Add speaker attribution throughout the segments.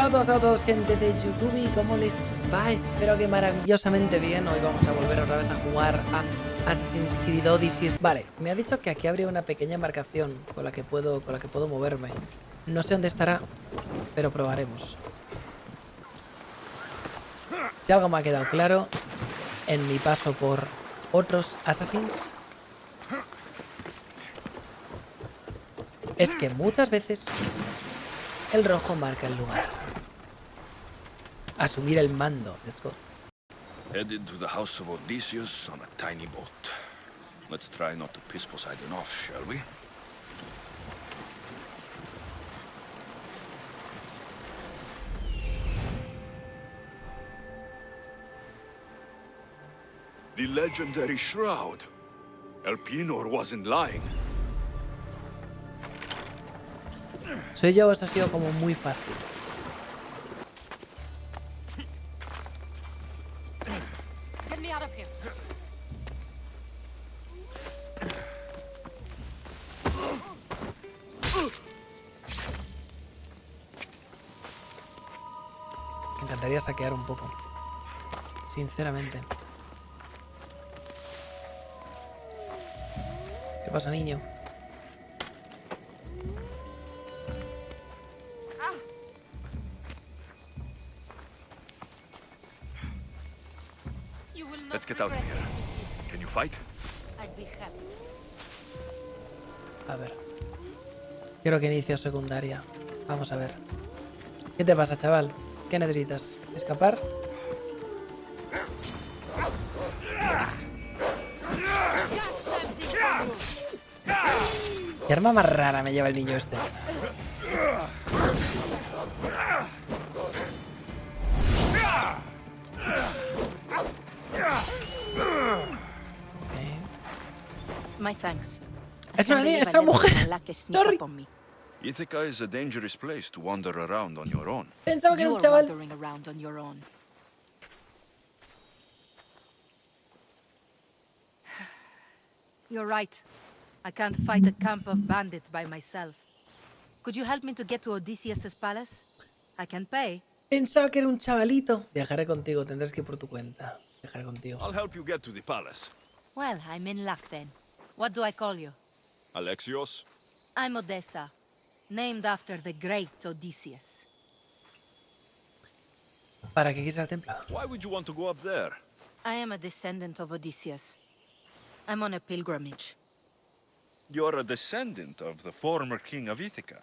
Speaker 1: Hola a todos, gente de YouTube, ¿y cómo les va? Espero que maravillosamente bien. Hoy vamos a volver otra vez a jugar a Assassin's Creed Odyssey. Vale, me ha dicho que aquí habría una pequeña embarcación con la que puedo moverme. No sé dónde estará, pero probaremos. Si algo me ha quedado claro en mi paso por otros Assassins, es que muchas veces el rojo marca el lugar. Asumir el mando. Let's go.
Speaker 2: Headed to the house of Odysseus on a tiny boat. Let's try not to piss Poseidon off, shall we? The legendary shroud. Elpenor wasn't lying.
Speaker 1: Soy yo, os ha sido como muy fácil.
Speaker 3: Get me out of here.
Speaker 1: Me encantaría saquear un poco. Sinceramente. ¿Qué pasa, niño?
Speaker 2: Let's get out of here. Can you fight?
Speaker 3: I'd be happy.
Speaker 1: A ver. Quiero que inicie secundaria. Vamos a ver. ¿Qué te pasa, chaval? ¿Qué necesitas? ¿Escapar? ¿Qué arma más rara me lleva el niño este?
Speaker 3: My thanks.
Speaker 1: Es una niña, es una mujer. Sorry.
Speaker 2: Ithaca is a dangerous place to wander around on your own.
Speaker 1: Pensaba que era un
Speaker 3: You're
Speaker 1: chaval.
Speaker 3: wandering around on your own. You're right. I can't fight a camp of bandits by myself. Could you help me to get to Odysseus' palace? I can pay.
Speaker 1: Pensaba que era un chavalito. Viajaré contigo, tendrás que ir por tu cuenta. Viajaré contigo.
Speaker 2: I'll help you get to the palace.
Speaker 3: Well, I'm in luck then. What do I call you?
Speaker 2: Alexios?
Speaker 3: I'm Odessa, named after the great Odysseus.
Speaker 1: ¿Para qué quieres ir al templo?
Speaker 2: Why would you want to go up there?
Speaker 3: I am a descendant of Odysseus. I'm on a pilgrimage.
Speaker 2: You're a descendant of the former king of Ithaca.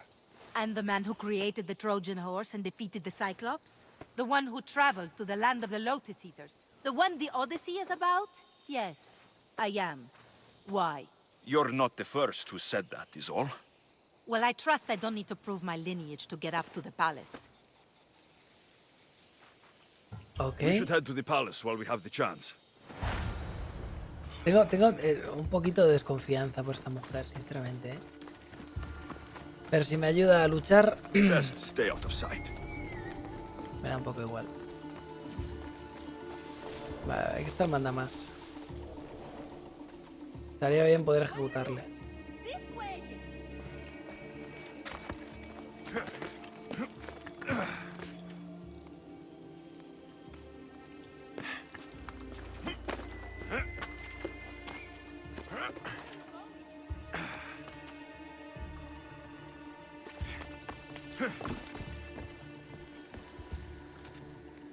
Speaker 3: And the man who created the Trojan horse and defeated the Cyclops? The one who traveled to the land of the Lotus Eaters? The one the Odyssey is about? Yes, I am. Why?
Speaker 2: You're not the first who said that, is all.
Speaker 3: Well, I trust I don't need to prove my lineage to get up to the palace.
Speaker 1: Ok.
Speaker 2: We should head to the palace while we have the chance.
Speaker 1: Tengo un poquito de desconfianza por esta mujer, sinceramente, ¿eh? Pero si me ayuda a luchar,
Speaker 2: Best stay out of sight.
Speaker 1: me da un poco igual. Vale, hay que estar manda más. Estaría bien poder ejecutarle.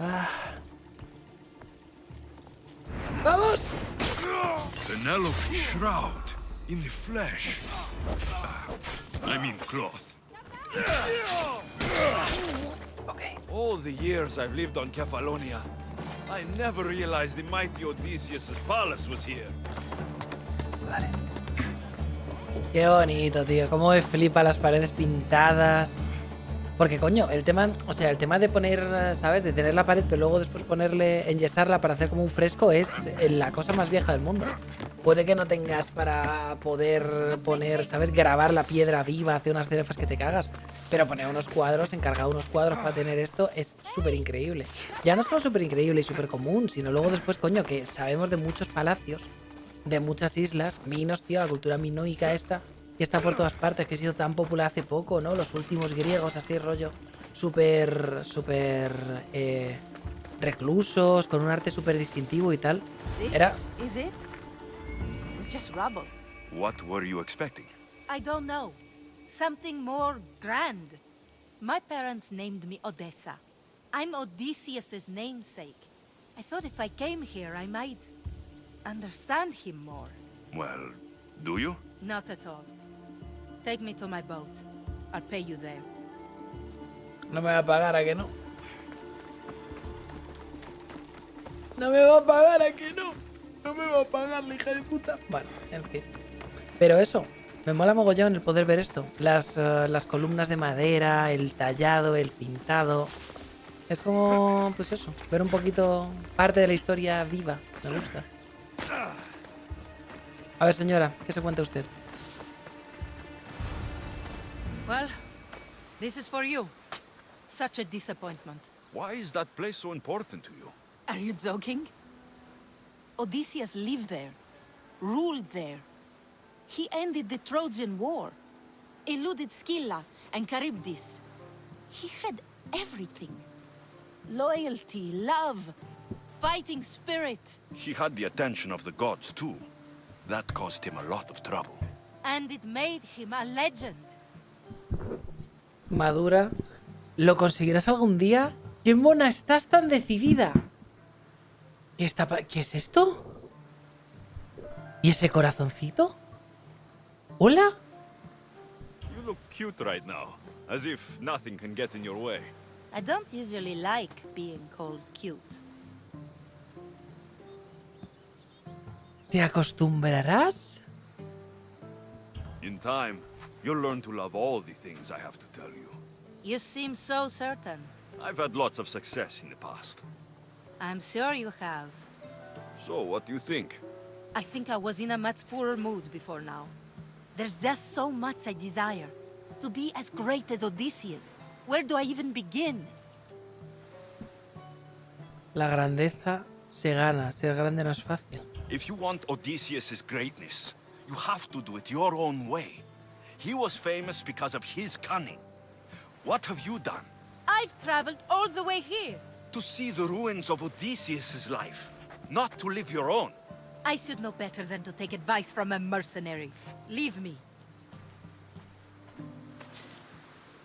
Speaker 1: Ah. ¡Vamos!
Speaker 2: Penelope shroud in the flesh. I mean cloth.
Speaker 1: Ok.
Speaker 2: All the years I've lived on Kefalonia, I never realized the mighty Odysseus' palace was here.
Speaker 1: Vale. Qué bonito, tío. Cómo me flipa las paredes pintadas. Porque, coño, el tema de poner, ¿sabes? De tener la pared, pero luego después ponerle, enyesarla para hacer como un fresco es la cosa más vieja del mundo. Puede que no tengas para poder poner, ¿sabes? Grabar la piedra viva, hacer unas cerefas que te cagas. Pero poner unos cuadros, encargar unos cuadros para tener esto es súper increíble. Ya no solo súper increíble y súper común, sino luego después, coño, que sabemos de muchos palacios, de muchas islas, minos, tío, la cultura minoica esta, que está por todas partes, que ha sido tan popular hace poco, ¿no? Los últimos griegos, así rollo. súper reclusos, con un arte súper distintivo y tal. Era...
Speaker 3: This is it? It's just rubble.
Speaker 2: What were you expecting?
Speaker 3: I don't know. Something more grand. My parents named me Odessa. I'm Odysseus's namesake. I thought if I came here, I might understand him more.
Speaker 2: Well, do you?
Speaker 3: Not at all. Take me to my boat. I'll pay you there.
Speaker 1: No me va a pagar, ¿a que no? No me va a pagar, ¿a que no? No me va a pagar, la hija de puta. Bueno, en fin. Pero eso, me mola mogollón el poder ver esto. Las columnas de madera, el tallado, el pintado. Es como, pues eso, ver un poquito parte de la historia viva. Me gusta. A ver, señora, ¿qué se cuenta usted?
Speaker 3: Well, this is for you. Such a disappointment.
Speaker 2: Why is that place so important to you?
Speaker 3: Are you joking? Odysseus lived there, ruled there. He ended the Trojan War, eluded Scylla and Charybdis. He had everything. Loyalty, love, fighting spirit.
Speaker 2: He had the attention of the gods, too. That caused him a lot of trouble.
Speaker 3: And it made him a legend.
Speaker 1: Madura, ¿lo conseguirás algún día? ¡Qué mona estás tan decidida! ¿Qué es esto? ¿Y ese corazoncito? ¿Hola?
Speaker 2: You look cute right now, as if nothing can get in your way.
Speaker 3: I don't usually like being called cute.
Speaker 1: ¿Te acostumbrarás?
Speaker 2: In time, you'll learn to love all the things I have to tell you.
Speaker 3: You seem so certain.
Speaker 2: I've had lots of success in the past.
Speaker 3: I'm sure you have.
Speaker 2: So, what do you think?
Speaker 3: I think I was in a much poorer mood before now. There's just so much I desire. To be as great as Odysseus. Where do I even begin?
Speaker 1: La grandeza se gana. Ser grande no es fácil.
Speaker 2: If you want Odysseus' greatness, you have to do it your own way. He was famous because of his cunning. What have you done?
Speaker 3: I've traveled all the way here.
Speaker 2: To see the ruins of Odysseus' life, not to live your own.
Speaker 3: I should know better than to take advice from a mercenary. Leave me.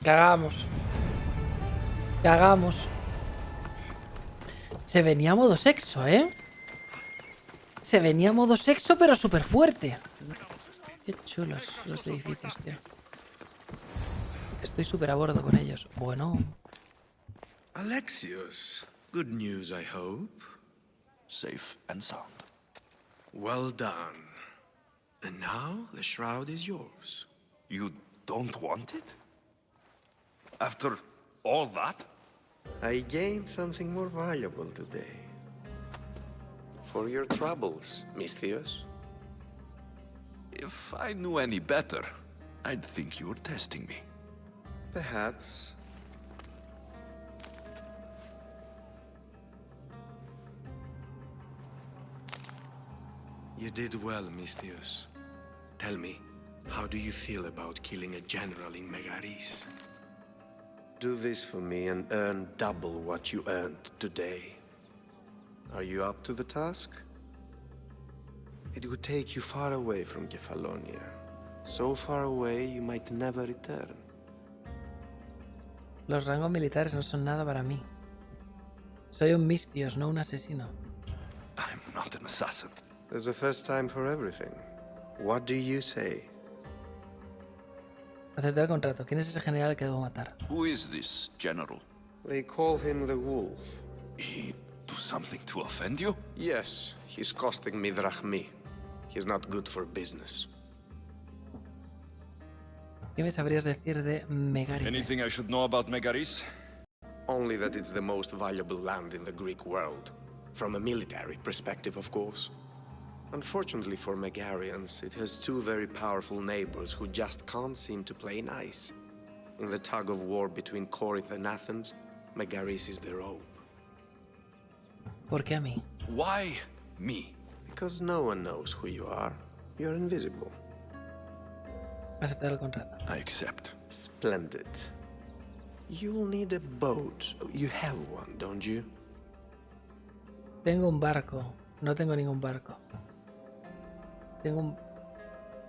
Speaker 1: Cagamos. Cagamos. Se venía modo sexo, ¿eh? Se venía modo sexo, pero súper fuerte. Qué chulos los edificios, tío. Estoy súper a bordo con ellos. Bueno.
Speaker 4: Alexios, good news, I hope.
Speaker 2: Safe and sound.
Speaker 4: Well done. And now the shroud is yours.
Speaker 2: You don't want it? After all that?
Speaker 4: I gained something more valuable today. For your troubles, Misthios.
Speaker 2: If I knew any better, I'd think you were testing me.
Speaker 4: Perhaps. You did well, Misthios. Tell me, how do you feel about killing a general in Megaris? Do this for me and earn double what you earned today. Are you up to the task? It would take you far away from Kefalonia. So far away you might never return.
Speaker 1: Los rangos militares no son nada para mí. Soy un Misthios, no un asesino.
Speaker 2: I'm not an assassin.
Speaker 4: There's a first time for everything. What do you say?
Speaker 1: Aceptar el contrato. ¿Quién es ese general que debo matar?
Speaker 2: Who is this general?
Speaker 4: They call him the Wolf.
Speaker 2: He do something to offend you?
Speaker 4: Yes, he's costing me drachmi. He's not good for business.
Speaker 1: ¿Qué me sabrías decir de Megaris?
Speaker 2: Anything I should know about Megaris?
Speaker 4: Only that it's the most valuable land in the Greek world. From a military perspective, of course. Unfortunately for Megarians, it has two very powerful neighbors who just can't seem to play nice. In the tug of war between Corinth and Athens, Megaris is their hope.
Speaker 1: ¿Por qué a mí?
Speaker 2: Why me?
Speaker 4: Because no one knows who you are. You're invisible.
Speaker 1: Aceptar el contrato.
Speaker 2: I accept.
Speaker 4: Splendid. You'll need a boat. You have one, don't you?
Speaker 1: Tengo un barco. No tengo ningún barco. Tengo un...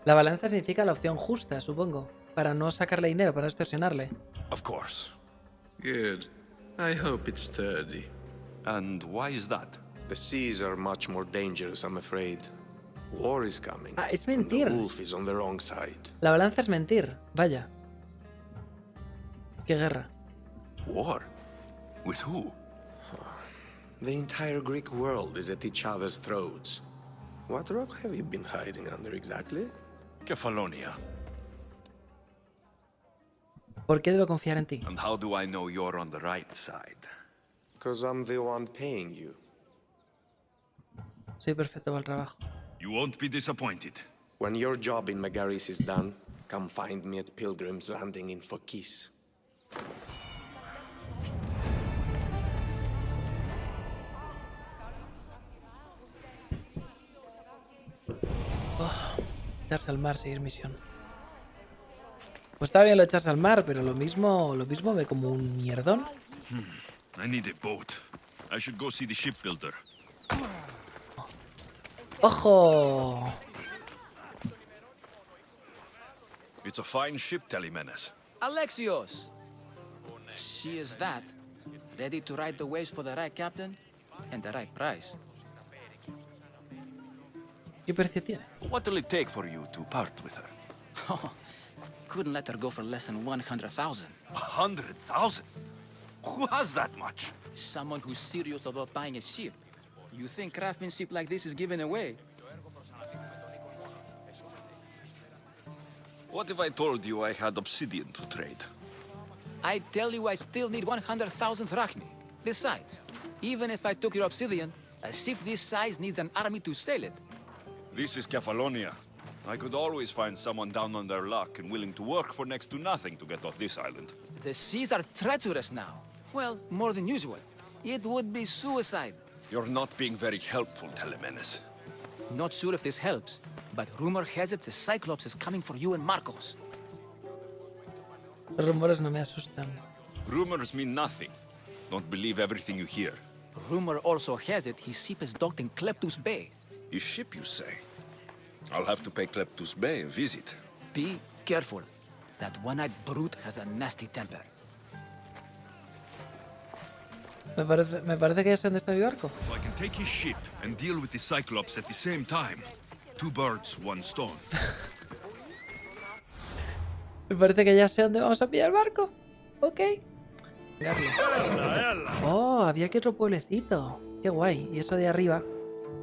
Speaker 1: La balanza significa la opción justa, supongo. Para no sacarle dinero, para no extorsionarle.
Speaker 2: Of course.
Speaker 4: Good. I hope it's sturdy.
Speaker 2: And why is that?
Speaker 4: The seas are much more dangerous, I'm afraid. War is coming.
Speaker 1: Ah, es
Speaker 4: and
Speaker 1: mentir.
Speaker 4: the wolf is on the wrong side.
Speaker 1: La balanza es mentir. Vaya. ¿Qué guerra?
Speaker 2: War? With who?
Speaker 4: The entire Greek world is at each other's throats. What rock have you been hiding under exactly?
Speaker 2: Kefalonia.
Speaker 1: ¿Por qué debo confiar en ti?
Speaker 2: And how do I know you're on the right side?
Speaker 4: Because I'm the one paying you.
Speaker 1: Soy perfecto para el trabajo.
Speaker 2: You won't be disappointed.
Speaker 4: When your job in Megaris is done, come find me at Pilgrim's Landing in Phokis.
Speaker 1: Echarse al mar, seguir misión. Pues está bien lo de echarse al mar, pero lo mismo ve como un mierdón.
Speaker 2: I need a boat. I should go see the shipbuilder.
Speaker 1: ¡Ojo!
Speaker 2: It's a fine ship, Telemenes.
Speaker 5: Alexios! She is that. Ready to ride the waves for the right captain and the right price.
Speaker 1: ¿Qué precio tiene?
Speaker 2: What will it take for you to part with her?
Speaker 5: Couldn't let her go for less than 100,000.
Speaker 2: 100,000? Who has that much?
Speaker 5: Someone who's serious about buying a ship. You think craftsmanship like this is given away?
Speaker 2: What if I told you I had obsidian to trade?
Speaker 5: I tell you I still need 100,000 drachmi. Besides, even if I took your obsidian, a ship this size needs an army to sail it.
Speaker 2: This is Kefalonia. I could always find someone down on their luck and willing to work for next to nothing to get off this island.
Speaker 5: The seas are treacherous now. Well, more than usual. It would be suicide.
Speaker 2: You're not being very helpful, Telemenes.
Speaker 5: Not sure if this helps, but rumor has it the Cyclops is coming for you and Marcos.
Speaker 1: Los rumores no me asustan.
Speaker 2: Rumors mean nothing. Don't believe everything you hear.
Speaker 5: Rumor also has it his ship is docked in Kleptus Bay.
Speaker 2: His ship, you say? I'll have to pay Kleptus Bay a visit.
Speaker 5: Be careful. That one-eyed brute has a nasty temper.
Speaker 1: Me parece que ya sé dónde está mi barco.
Speaker 2: So I can take his ship and deal with the Cyclops at the same time. Two birds, one stone.
Speaker 1: Me parece que ya sé dónde vamos a pillar el barco. Ok. Vengarle. Oh, había que otro pueblecito. Qué guay. Y eso de arriba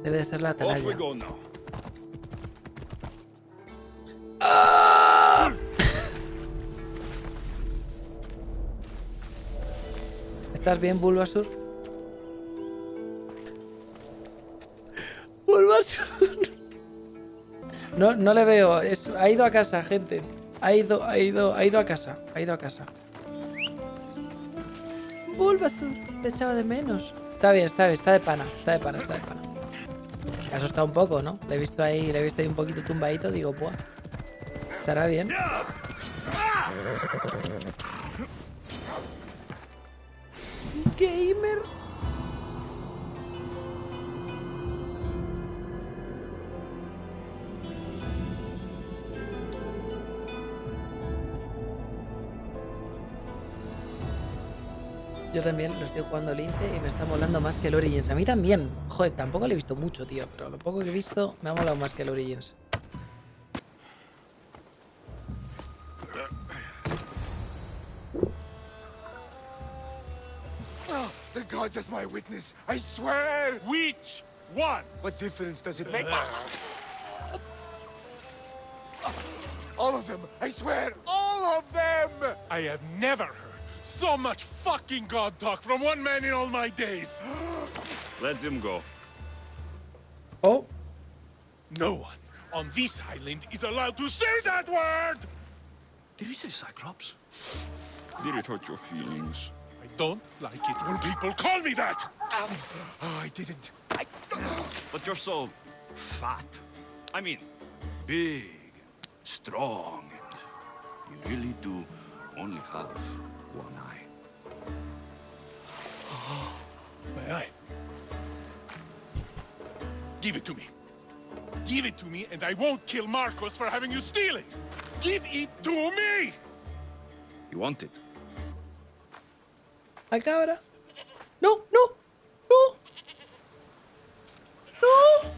Speaker 1: debe de ser la
Speaker 2: Off we
Speaker 1: atalaya.
Speaker 2: go now.
Speaker 1: ¡Ah! ¿Estás bien, Bulbasur? Bulbasur. No le veo. Ha ido a casa, gente. Ha ido a casa. Ha ido a casa. Bulbasur, te echaba de menos. Está bien, está de pana. Me ha asustado un poco, ¿no? Le he visto ahí un poquito tumbadito. Digo, pues. Estará bien. Gamer. Yo también lo estoy jugando Lynx y me está molando más que el Origins. A mí también. Joder, tampoco le he visto mucho, tío. Pero lo poco que he visto me ha molado más que el Origins.
Speaker 6: The gods as my witness, I swear!
Speaker 7: Which one?
Speaker 6: What difference does it make? All of them! I swear, all of them!
Speaker 7: I have never heard so much fucking god talk from one man in all my days.
Speaker 2: Let him go.
Speaker 1: Oh.
Speaker 7: No one on this island is allowed to say that word!
Speaker 2: Did he say Cyclops? Did it hurt your feelings?
Speaker 7: I don't like it when people call me that!
Speaker 6: Oh, I didn't.
Speaker 2: But you're so fat. I mean, big, strong, and you really do only have one eye.
Speaker 7: Give it to me. Give it to me, and I won't kill Marcos for having you steal it. Give it to me!
Speaker 2: You want it?
Speaker 1: La cabra. No, no, no. No,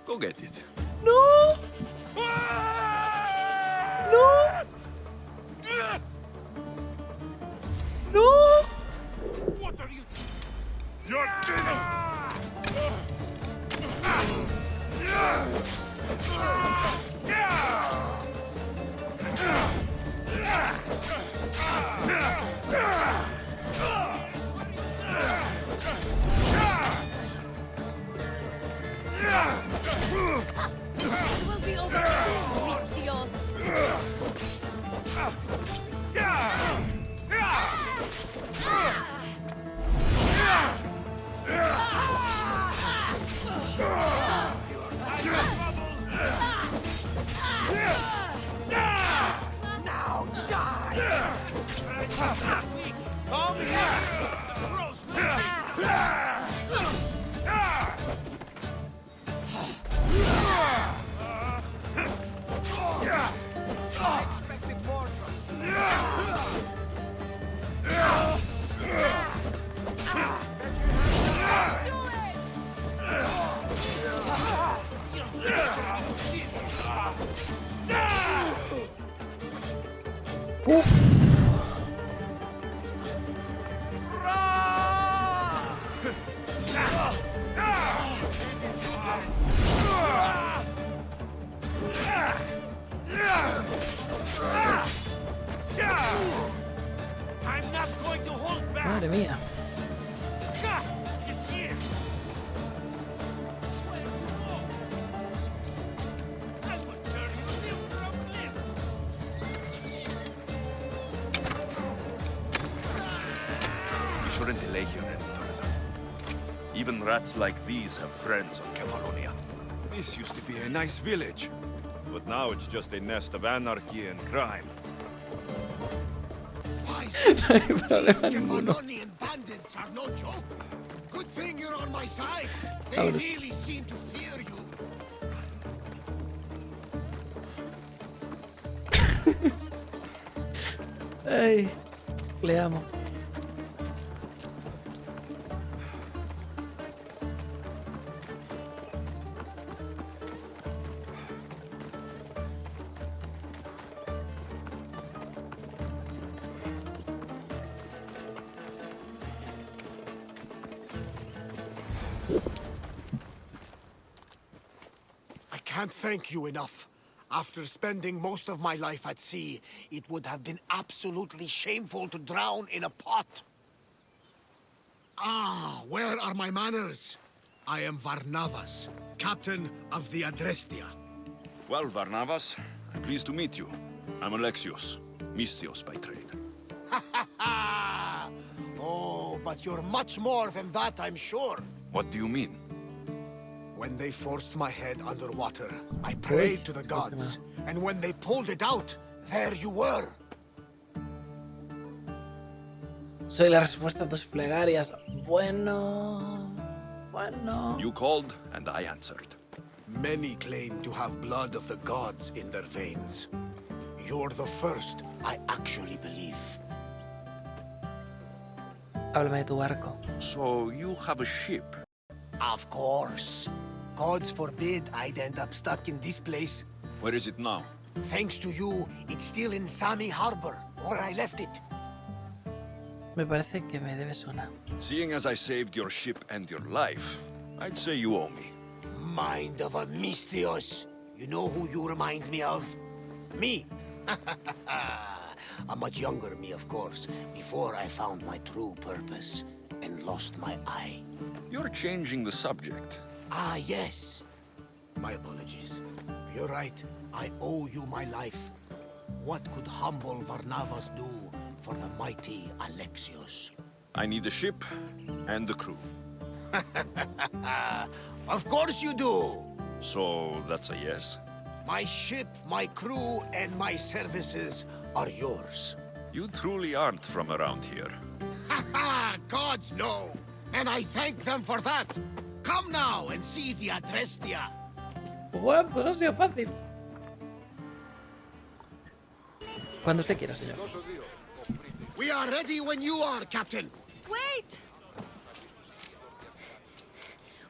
Speaker 2: Go get it.
Speaker 1: no, no, no.
Speaker 7: What are you... You're dead!
Speaker 3: It will be over soon, Mitios.
Speaker 7: I'm not going to hold back!
Speaker 1: Madre mía.
Speaker 7: He's here! Where you go? I will turn you limb from limb!
Speaker 2: We shouldn't delay here any further. Even rats like these have friends on Kefalonia.
Speaker 4: This used to be a nice village.
Speaker 2: But now it's just a nest of anarchy and crime.
Speaker 6: Kefalonian bandits are no joke. Good thing you're on my side. They really seem to fear you.
Speaker 1: Ay, le amo.
Speaker 6: I can't thank you enough. After spending most of my life at sea, it would have been absolutely shameful to drown in a pot. Ah, where are my manners? I am Varnavas, captain of the Adrestia.
Speaker 2: Well, Varnavas, I'm pleased to meet you. I'm Alexios, Mistios by trade.
Speaker 6: Oh, but you're much more than that, I'm sure.
Speaker 2: What do you mean?
Speaker 6: When they forced my head underwater, I prayed to the gods. And when they pulled it out, there you were.
Speaker 1: Soy la respuesta a tus plegarias. Bueno. Bueno.
Speaker 2: You called, and I answered.
Speaker 6: Many claim to have blood of the gods in their veins. You're the first I actually believe.
Speaker 1: Háblame de tu barco.
Speaker 2: So you have a ship?
Speaker 6: Of course. Gods forbid I'd end up stuck in this place.
Speaker 2: Where is it now?
Speaker 6: Thanks to you, it's still in Sami Harbor, where I left it.
Speaker 1: Me parece que me debes una.
Speaker 2: Seeing as I saved your ship and your life, I'd say you owe me.
Speaker 6: Mind of a Mistios. You know who you remind me of? Me. A much younger me, of course, before I found my true purpose and lost my eye.
Speaker 2: You're changing the subject.
Speaker 6: Ah, yes. My apologies. You're right. I owe you my life. What could humble Varnavas do for the mighty Alexios?
Speaker 2: I need a ship and a crew.
Speaker 6: Of course you do.
Speaker 2: So that's a yes?
Speaker 6: My ship, my crew, and my services are yours.
Speaker 2: You truly aren't from around here.
Speaker 6: Ha ha! Gods know! And I thank them for that! Come now and see the Adrestia.
Speaker 1: Bueno, pues no ha sido fácil. Cuando usted quiera, señor.
Speaker 6: We are ready when you are, Captain.
Speaker 8: Wait!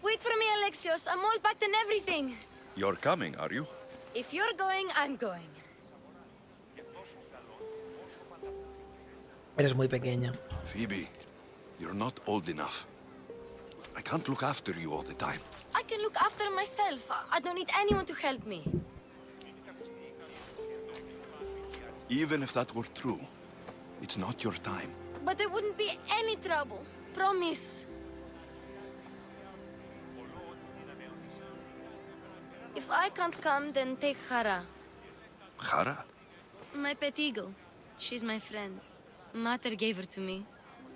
Speaker 8: Wait for me, Alexios. I'm all packed and everything.
Speaker 2: You're coming, are you?
Speaker 8: If you're going, I'm going.
Speaker 1: Eres muy pequeña.
Speaker 2: Phoebe, you're not old enough. I can't look after you all the time.
Speaker 8: I can look after myself. I don't need anyone to help me.
Speaker 2: Even if that were true, it's not your time.
Speaker 8: But there wouldn't be any trouble. Promise. If I can't come, then take Hara,
Speaker 2: Hara?
Speaker 8: my pet eagle. She's my friend. Mater gave her to me.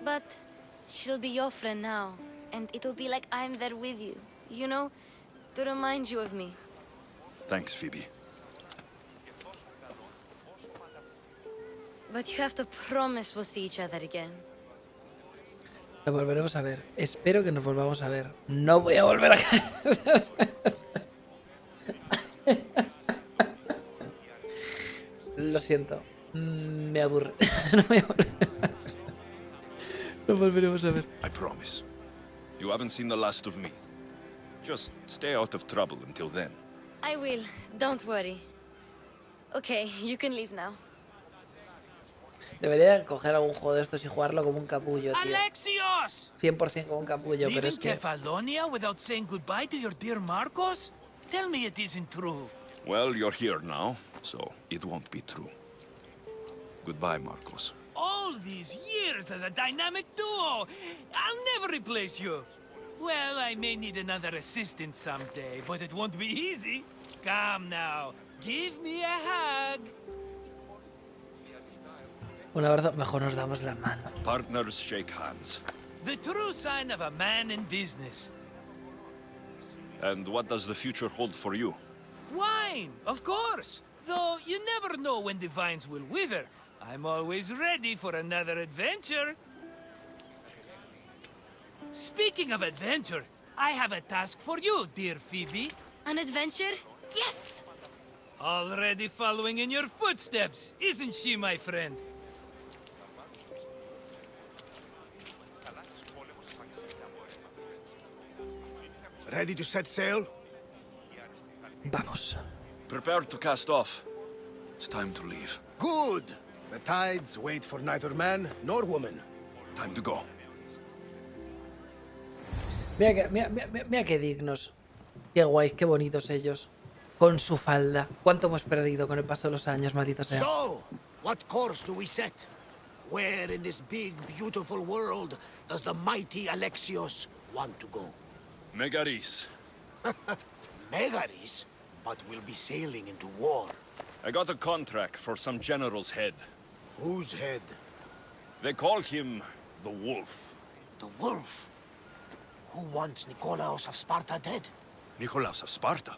Speaker 8: But she'll be your friend now. And it'll be like I'm there with you. You know, to remind you of me.
Speaker 2: Thanks, Phoebe.
Speaker 8: But you have to promise we'll see each other again.
Speaker 1: Nos volveremos a ver. Espero que nos volvamos a ver. No voy a volver a casa. Lo siento. Me aburre. No voy a volver. Nos volveremos a ver.
Speaker 2: I promise. You haven't seen the last of me. Just stay out of trouble until then.
Speaker 8: I will. Don't worry. Okay, you can leave now.
Speaker 1: Debería coger algún juego de estos y jugarlo como un capullo, tío.
Speaker 9: Alexios!
Speaker 1: 100% como un capullo, pero
Speaker 9: Leaving
Speaker 1: es que...
Speaker 9: Kefalonia without saying goodbye to your dear Marcos? Tell me it isn't true.
Speaker 2: Well, you're here now, so it won't be true. Goodbye, Marcos.
Speaker 9: All these years as a dynamic duo! I'll never replace you! Well, I may need another assistant someday, but it won't be easy. Come now, give me a hug.
Speaker 1: Un abrazo, mejor nos damos la mano.
Speaker 2: Partners shake hands.
Speaker 9: The true sign of a man in business.
Speaker 2: And what does the future hold for you?
Speaker 9: Wine, of course! Though you never know when the vines will wither. I'm always ready for another adventure. Speaking of adventure, I have a task for you, dear Phoebe.
Speaker 8: An adventure? Yes!
Speaker 9: Already following in your footsteps, isn't she, my friend?
Speaker 6: Ready to set sail?
Speaker 1: Vamos.
Speaker 2: Prepare to cast off. It's time to leave.
Speaker 6: Good. The tides wait for neither man nor woman.
Speaker 2: Time to go.
Speaker 1: Mira qué dignos. Qué guays, qué bonitos ellos. Con su falda. ¿Cuánto hemos perdido con el paso de los años, maldito sea?
Speaker 6: So, what course do we set? Where in this big, beautiful world does the mighty Alexios want to go?
Speaker 2: Megaris.
Speaker 6: Megaris? But we'll be sailing into war.
Speaker 2: I got a contract for some general's head.
Speaker 6: Whose head?
Speaker 2: They call him the Wolf.
Speaker 6: The wolf? Who wants Nikolaos of Sparta dead?
Speaker 2: Nicolaus of Sparta.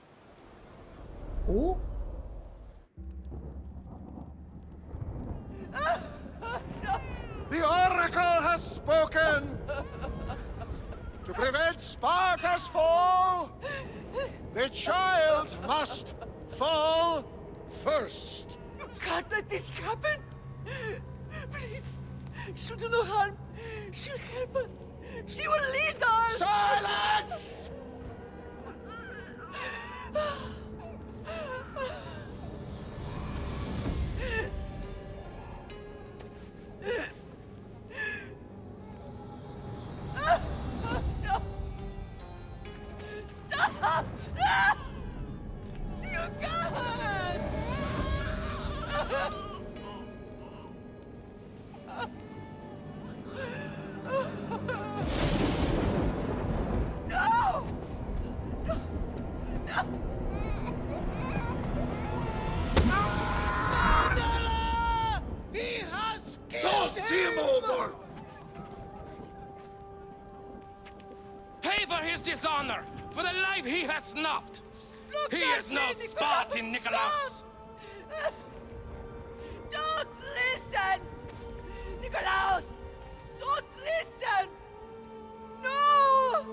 Speaker 4: The Oracle has spoken! To prevent Sparta's fall, the child must fall first.
Speaker 9: You can't let this happen! Please, she'll do no harm. She'll help us. She will lead us!
Speaker 4: Silence!
Speaker 9: Stop! You can't! No! No! Murderer! He has killed
Speaker 4: Toss him over!
Speaker 10: Pay for his dishonor, for the life he has snuffed.
Speaker 9: Look
Speaker 10: He
Speaker 9: at
Speaker 10: is no
Speaker 9: me, Nikolaos!
Speaker 10: Spartan, Nikolaos.
Speaker 9: Don't listen! Nikolaos! Don't listen! No!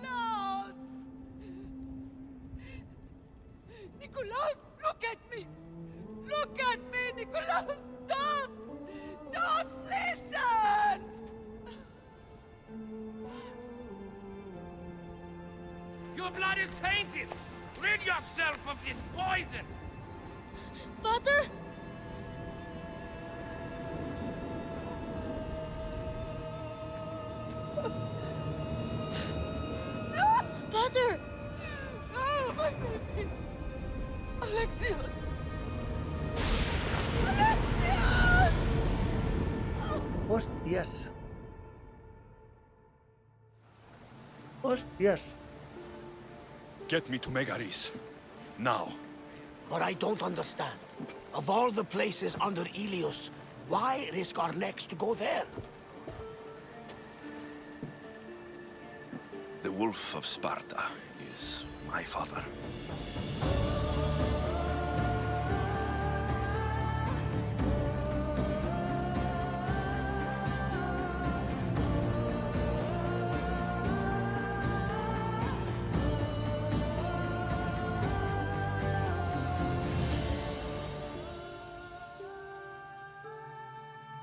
Speaker 3: Nicholas! Nicholas, look at me! Look at me, Nicholas! Don't listen!
Speaker 10: Your blood is tainted! Rid yourself of this poison!
Speaker 8: Pater? Pater!
Speaker 3: Oh, my baby! Alexios! Alexios!
Speaker 1: Hostias. Hostias.
Speaker 2: Get me to Megaris. Now.
Speaker 6: But I don't understand. Of all the places under Ilios, why risk our necks to go there?
Speaker 2: The Wolf of Sparta is my father.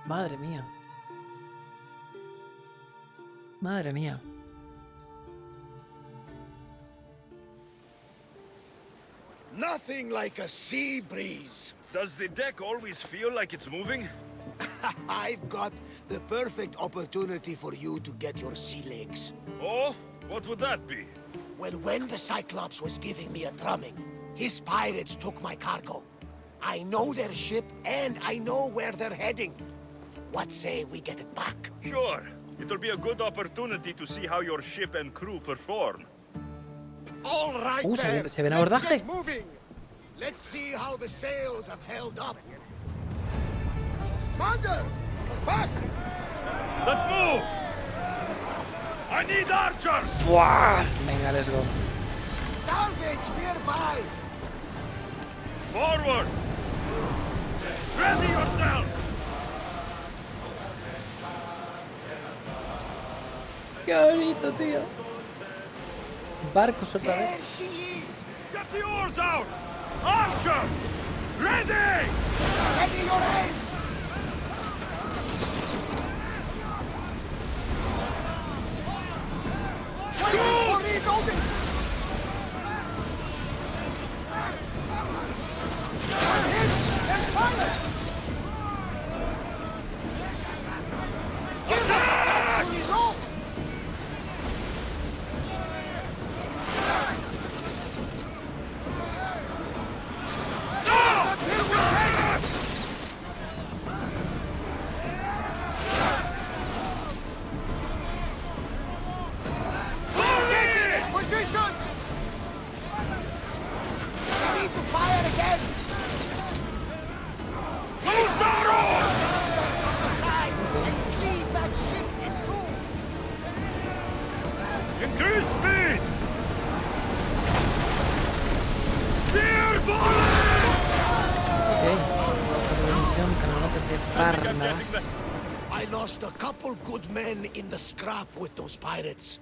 Speaker 1: Madre mía. Madre mía.
Speaker 6: Nothing like a sea breeze.
Speaker 2: Does the deck always feel like it's moving?
Speaker 6: I've got the perfect opportunity for you to get your sea legs.
Speaker 2: Oh? What would that be?
Speaker 6: Well, when the Cyclops was giving me a drumming, his pirates took my cargo. I know their ship, and I know where they're heading. What say we get it back?
Speaker 2: Sure. It'll be a good opportunity to see how your ship and crew perform.
Speaker 6: All right, then.
Speaker 1: Se ven
Speaker 6: Let's
Speaker 1: abordaje.
Speaker 6: get moving. Let's see how the sails have held up. Commander, back!
Speaker 2: Let's move! I need archers!
Speaker 1: ¡Buah! Venga, let's go.
Speaker 6: Salvage nearby.
Speaker 2: Forward! Ready yourself!
Speaker 1: ¡Qué bonito, tío! Barcos otra vez.
Speaker 6: There she is.
Speaker 2: Get the oars out! Archers! Ready!
Speaker 6: Steady your aim. Wait for reloading. Hit and fire. Give us to reload. Until we take it. Taking it. Position. We need to fire again.
Speaker 2: Loose arrows!
Speaker 6: On the side and cleave that ship in two.
Speaker 2: Increase speed! Spear volley!
Speaker 1: Ok. Munición, granadas de Parnas.
Speaker 6: I lost a couple good men in the scrap with those pirates.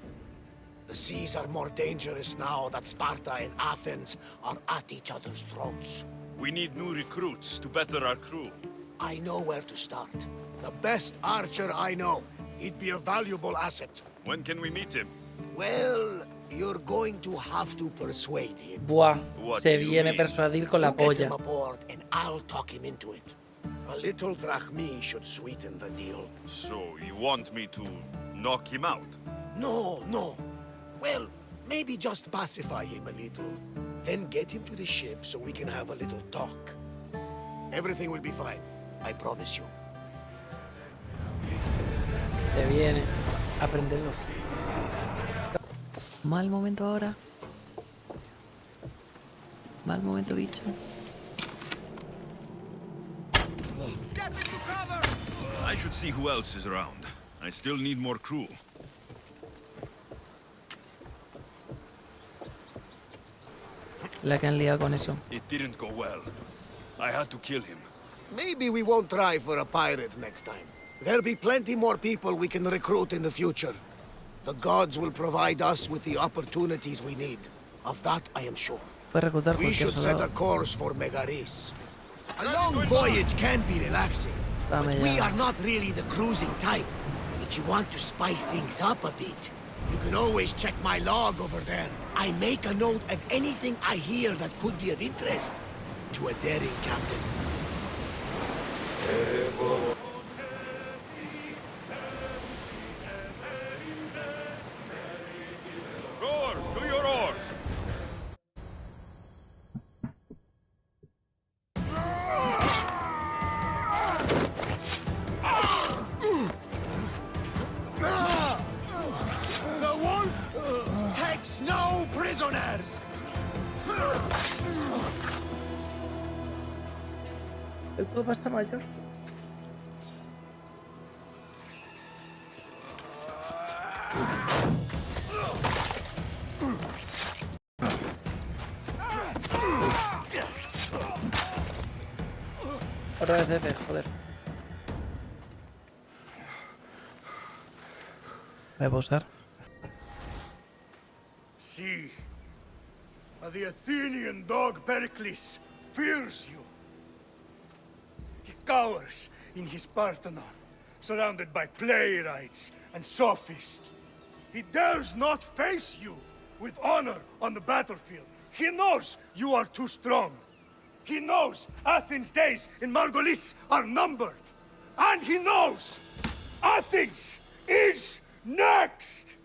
Speaker 6: The seas are more dangerous now that Sparta and Athens are at each other's throats.
Speaker 2: We need new recruits to better our crew.
Speaker 6: I know where to start. The best archer I know. He'd be a valuable asset.
Speaker 2: When can we meet him?
Speaker 6: Well, you're going to have to persuade him.
Speaker 1: Buah.
Speaker 2: What
Speaker 1: Se
Speaker 2: do you
Speaker 1: viene
Speaker 2: mean?
Speaker 1: persuadir con la
Speaker 6: You get him
Speaker 1: polla.
Speaker 6: aboard and I'll talk him into it. A little drachmi should sweeten the deal.
Speaker 2: So, you want me to knock him out?
Speaker 6: No, no. Well, maybe just pacify him a little. Then get him to the ship so we can have a little talk. Everything will be fine. I promise you.
Speaker 1: Se viene a prenderlo. Mal momento ahora. Mal momento, bicho.
Speaker 2: I should see who else is around. I still need more crew.
Speaker 1: La que han liado con eso.
Speaker 2: It didn't go well. I had to kill him.
Speaker 6: Maybe we won't try for a pirate next time. There'll be plenty more people we can recruit in the future. The gods will provide us with the opportunities we need. Of that, I am sure.
Speaker 1: Puedes reclutar
Speaker 6: We
Speaker 1: cualquier
Speaker 6: should set a
Speaker 1: soldado.
Speaker 6: course for Megaris. A long voyage can be relaxing, but
Speaker 1: Dame
Speaker 6: we
Speaker 1: ya.
Speaker 6: are not really the cruising type. If you want to spice things up a bit, you can always check my log over there. I make a note of anything I hear that could be of interest to a daring captain.
Speaker 7: Rowers, do your oars!
Speaker 6: The wolf takes no prisoners!
Speaker 1: El papa está mayor. Otra vez F, joder. Voy a pausar.
Speaker 7: See, the Athenian dog Pericles fears you. He cowers in his Parthenon, surrounded by playwrights and sophists. He dares not face you with honor on the battlefield. He knows you are too strong. He knows Athens' days in Margolis are numbered. And he knows Athens is next!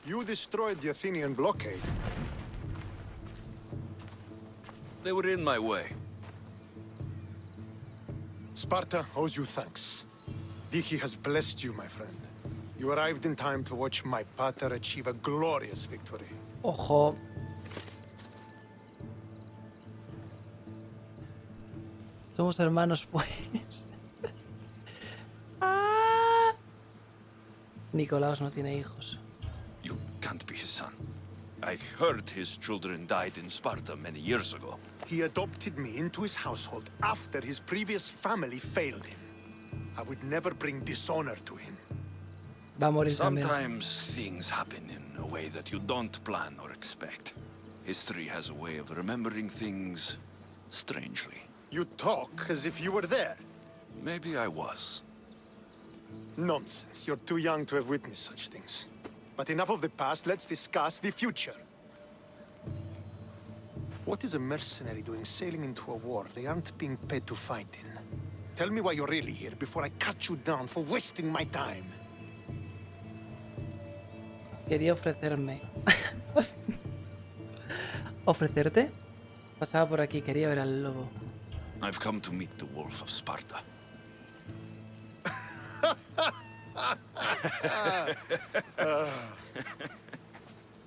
Speaker 4: You destroyed the Athenian blockade.
Speaker 2: They were in my way.
Speaker 4: Sparta owes you thanks. Diki has blessed you, my friend. You arrived in time to watch my pater achieve a glorious victory.
Speaker 1: Ojo. Somos hermanos, pues. Ah. Nicolaos no tiene hijos.
Speaker 2: You can't be his son. I heard his children died in Sparta many years ago.
Speaker 4: He adopted me into his household after his previous family failed him. I would never bring dishonor to him.
Speaker 1: Va a morir también.
Speaker 2: Sometimes things happen in a way that you don't plan or expect. History has a way of remembering things strangely.
Speaker 4: You talk as if you were there.
Speaker 2: Maybe I was.
Speaker 4: Nonsense. You're too young to have witnessed such things. But enough of the past, let's discuss the future. What is a mercenary doing sailing into a war they aren't being paid to fight in? Tell me why you're really here before I cut you down for wasting my time.
Speaker 1: Quería ofrecerme. ¿Ofrecerte? Pasaba por aquí, quería ver al lobo.
Speaker 2: I've come to meet the Wolf of Sparta.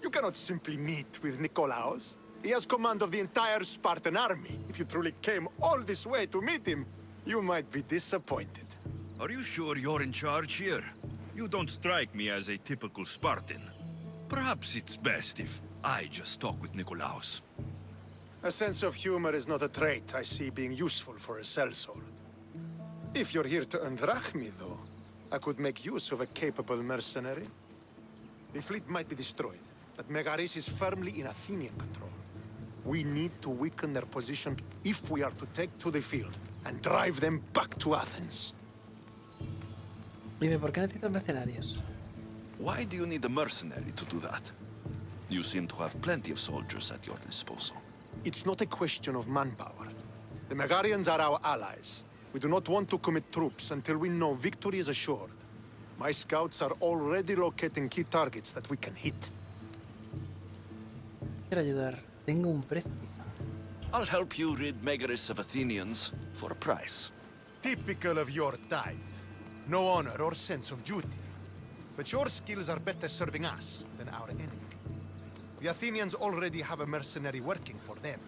Speaker 4: You cannot simply meet with Nikolaos. He has command of the entire Spartan army. If you truly came all this way to meet him, you might be disappointed.
Speaker 2: Are you sure you're in charge here? You don't strike me as a typical Spartan. Perhaps it's best if I just talk with Nikolaos.
Speaker 4: A sense of humor is not a trait I see being useful for a sellsword. If you're here to earn drachmi, though, I could make use of a capable mercenary. The fleet might be destroyed, but Megaris is firmly in Athenian control. We need to weaken their position if we are to take to the field and drive them back to Athens.
Speaker 1: Dime, ¿por qué necesitas mercenarios?
Speaker 2: Why do you need a mercenary to do that? You seem to have plenty of soldiers at your disposal.
Speaker 4: It's not a question of manpower. The Megarians are our allies. We do not want to commit troops until we know victory is assured. My scouts are already locating key targets that we can hit.
Speaker 1: Quiero ayudar. Tengo un precio.
Speaker 2: I'll help you rid Megaris of Athenians for a price.
Speaker 4: Typical of your type. No honor or sense of duty. But your skills are better serving us than our enemy. The Athenians already have a mercenary working for them.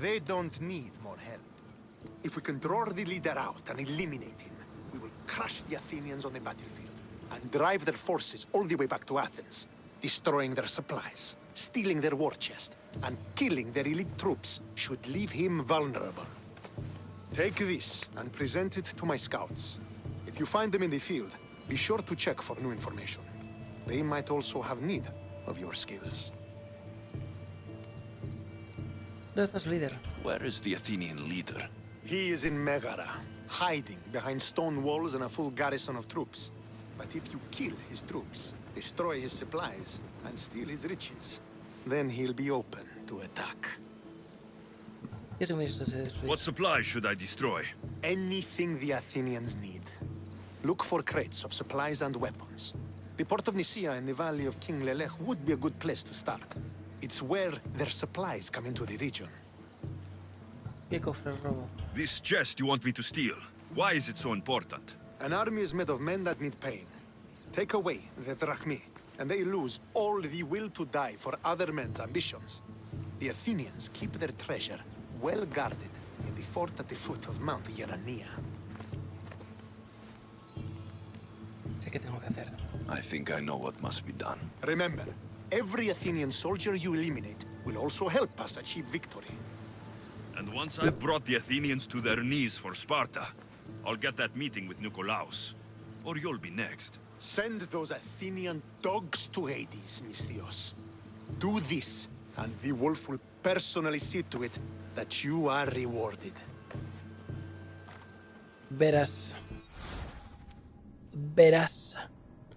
Speaker 4: They don't need more help.
Speaker 11: If we can draw the leader out and eliminate him, we will crush the Athenians on the battlefield and drive their forces all the way back to Athens, destroying their supplies, stealing their war chest, and killing their elite troops should leave him vulnerable. Take this and present it to my scouts. If you find them in the field, be sure to check for new information. They might also have need of your skills.
Speaker 1: ¿Dónde está su líder?
Speaker 2: Where is the Athenian leader?
Speaker 11: He is in Megara, hiding behind stone walls and a full garrison of troops. But if you kill his troops, destroy his supplies, and steal his riches, then he'll be open to attack.
Speaker 1: ¿Qué suministros se destruyen?
Speaker 2: What supplies should I destroy?
Speaker 11: Anything the Athenians need. Look for crates of supplies and weapons. The port of Nicaea in the valley of King Lelech would be a good place to start. It's where their supplies come into the region.
Speaker 1: ¿Qué cofre robo?
Speaker 2: This chest you want me to steal. Why is it so important?
Speaker 11: An army is made of men that need paying. Take away the drachmi, and they lose all the will to die for other men's ambitions. The Athenians keep their treasure well guarded in the fort at the foot of Mount Yerania.
Speaker 1: Sé qué tengo que hacer.
Speaker 2: I think I know what must be done.
Speaker 11: Remember, every Athenian soldier you eliminate will also help us achieve victory.
Speaker 2: And once I've brought the Athenians to their knees for Sparta, I'll get that meeting with Nikolaos. Or you'll be next.
Speaker 11: Send those Athenian dogs to Hades, Misthios. Do this, and the wolf will personally see to it that you are rewarded.
Speaker 1: Verás. Verás.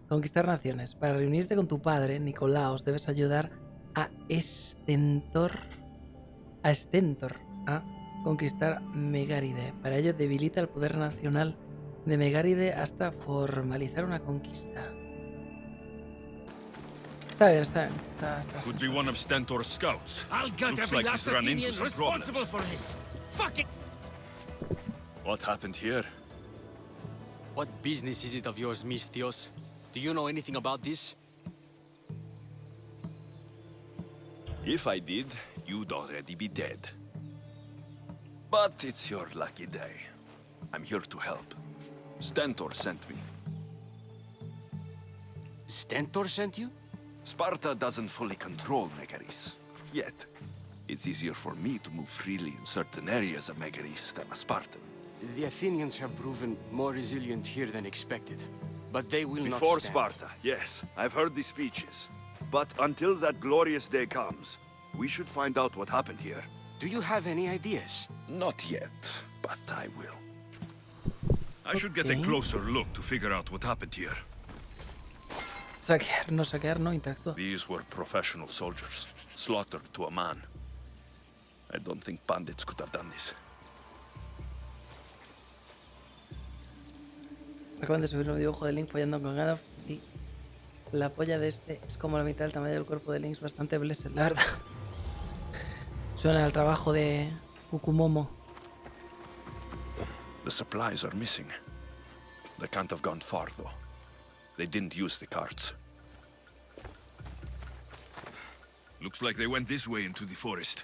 Speaker 1: Conquistar naciones. Para reunirte con tu padre, Nikolaos, debes ayudar a Stentor a conquistar Megáride. Para ello, debilita el poder nacional de Megáride hasta formalizar una conquista. Está bien, está bien.
Speaker 2: Could be one of Stentor's scouts.
Speaker 10: I'll get
Speaker 2: Looks
Speaker 10: every
Speaker 2: like
Speaker 10: last
Speaker 2: he's run into
Speaker 10: Athenian
Speaker 2: some
Speaker 10: responsible
Speaker 2: problems.
Speaker 10: for this. Fuck it!
Speaker 2: What happened here?
Speaker 12: What business is it of yours, Misthios? Do you know anything about this?
Speaker 2: If I did, you'd already be dead. But it's your lucky day. I'm here to help. Stentor sent me.
Speaker 12: Stentor sent you?
Speaker 2: Sparta doesn't fully control Megaris. Yet. It's easier for me to move freely in certain areas of Megaris than a Spartan.
Speaker 12: The Athenians have proven more resilient here than expected. But they will not
Speaker 2: Before
Speaker 12: stand.
Speaker 2: Sparta, yes. I've heard the speeches. But until that glorious day comes, we should find out what happened here.
Speaker 12: Do you have any ideas?
Speaker 2: Not yet, but I will. I should get a closer look to figure out what happened here.
Speaker 1: Saquear, no interactúa.
Speaker 2: These were professional soldiers, slaughtered to a man. I don't think bandits could have done this.
Speaker 1: Acaban de subir un dibujo de Lynx follando con Adolf y la polla de este es como la mitad del tamaño del cuerpo de Lynx, bastante blessed, la verdad. Suena al trabajo de Ukumomo.
Speaker 2: The supplies are missing. They can't have gone far, though. They didn't use the carts. Looks like they went this way into the forest.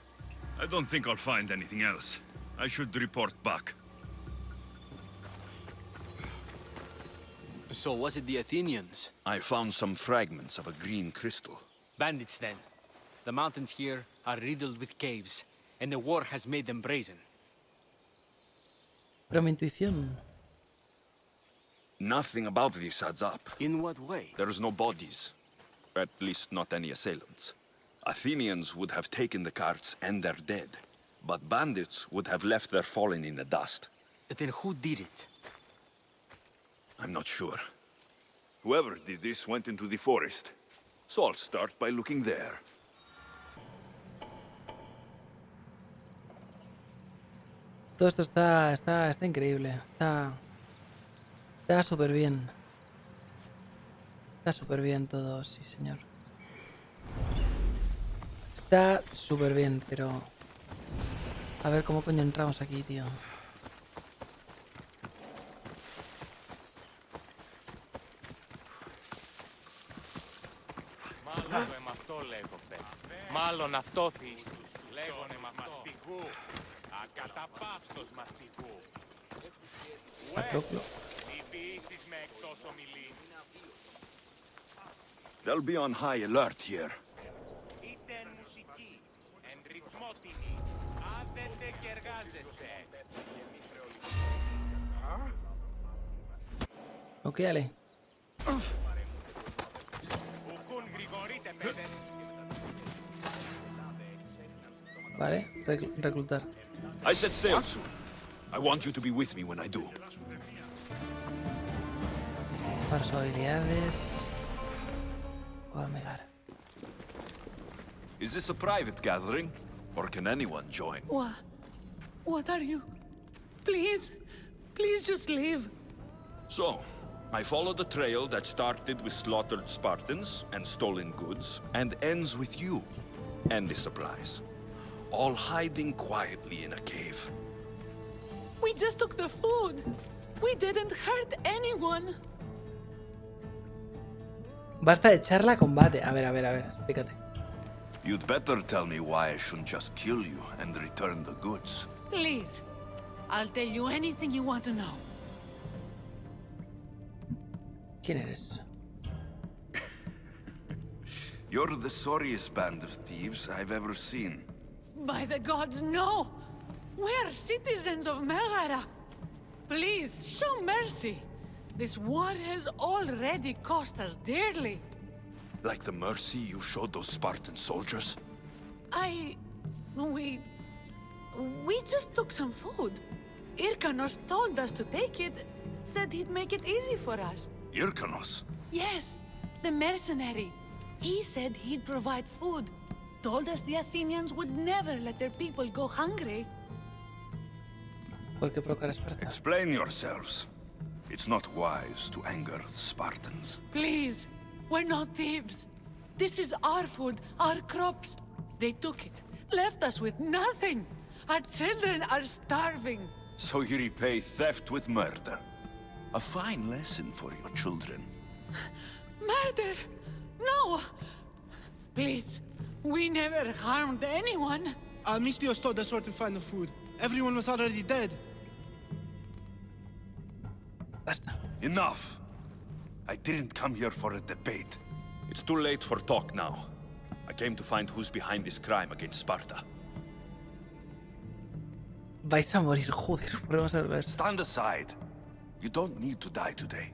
Speaker 2: I don't think I'll find anything else. I should report back.
Speaker 12: So was it the Athenians?
Speaker 2: I found some fragments of a green crystal.
Speaker 12: Bandits then. The mountains here are riddled with caves, and the war has made them brazen.
Speaker 1: Pero mi intuición.
Speaker 2: Nothing about this adds up.
Speaker 12: In what way?
Speaker 2: There's no bodies. At least not any assailants. Athenians would have taken the carts and their dead. But bandits would have left their fallen in the dust.
Speaker 12: Then who did it?
Speaker 2: I'm not sure. Whoever did this went into the forest. So I'll start by looking there.
Speaker 1: Todo esto está increíble. Está súper bien. Está súper bien todo, sí señor. Está súper bien, pero... A ver cómo coño entramos aquí, tío.
Speaker 10: Μάλλον αυτό λέγονται. Μάλλον αυτό θύστος. Λέγονε μ' αυτό.
Speaker 2: They'll be on high alert here.
Speaker 1: Ok, Ale. Vale, reclutar.
Speaker 2: I set sail soon. I want you to be with me when I do.
Speaker 1: Para sus habilidades. Megar.
Speaker 2: Is this a private gathering? Or can anyone join?
Speaker 13: What are you? Please just leave.
Speaker 2: So, I follow the trail that started with slaughtered Spartans and stolen goods, and ends with you and the supplies. All hiding quietly in a cave.
Speaker 13: We just took the food. We didn't hurt anyone.
Speaker 1: Basta de echarla a combate. A ver, explícate.
Speaker 2: You'd better tell me why I shouldn't just kill you and return the goods.
Speaker 13: Please. I'll tell you anything you want to know.
Speaker 1: ¿Quién eres?
Speaker 2: You're the sorriest band of thieves I've ever seen.
Speaker 13: By the gods, no! We're citizens of Megara. Please, show mercy. This war has already cost us dearly.
Speaker 2: Like the mercy you showed those Spartan soldiers?
Speaker 13: We just took some food. Irkanos told us to take it, said he'd make it easy for us.
Speaker 2: Irkanos?
Speaker 13: Yes, the mercenary. He said he'd provide food. Told us the Athenians would never let their people go hungry.
Speaker 1: ¿Por qué provocar a Esparta?
Speaker 2: Explain yourselves. It's not wise to anger the Spartans.
Speaker 13: Please, we're not thieves. This is our food, our crops. They took it, left us with nothing. Our children are starving.
Speaker 2: So you repay theft with murder. A fine lesson for your children.
Speaker 13: Murder? No! Please, we never harmed anyone.
Speaker 14: Mistios told us where to find the food. Everyone was already dead.
Speaker 1: Basta.
Speaker 2: Enough! I didn't come here for a debate. It's too late for talk now. I came to find who's behind this crime against Sparta.
Speaker 1: Vais a morir, joder, vamos a ver.
Speaker 2: Stand aside. You don't need to die today.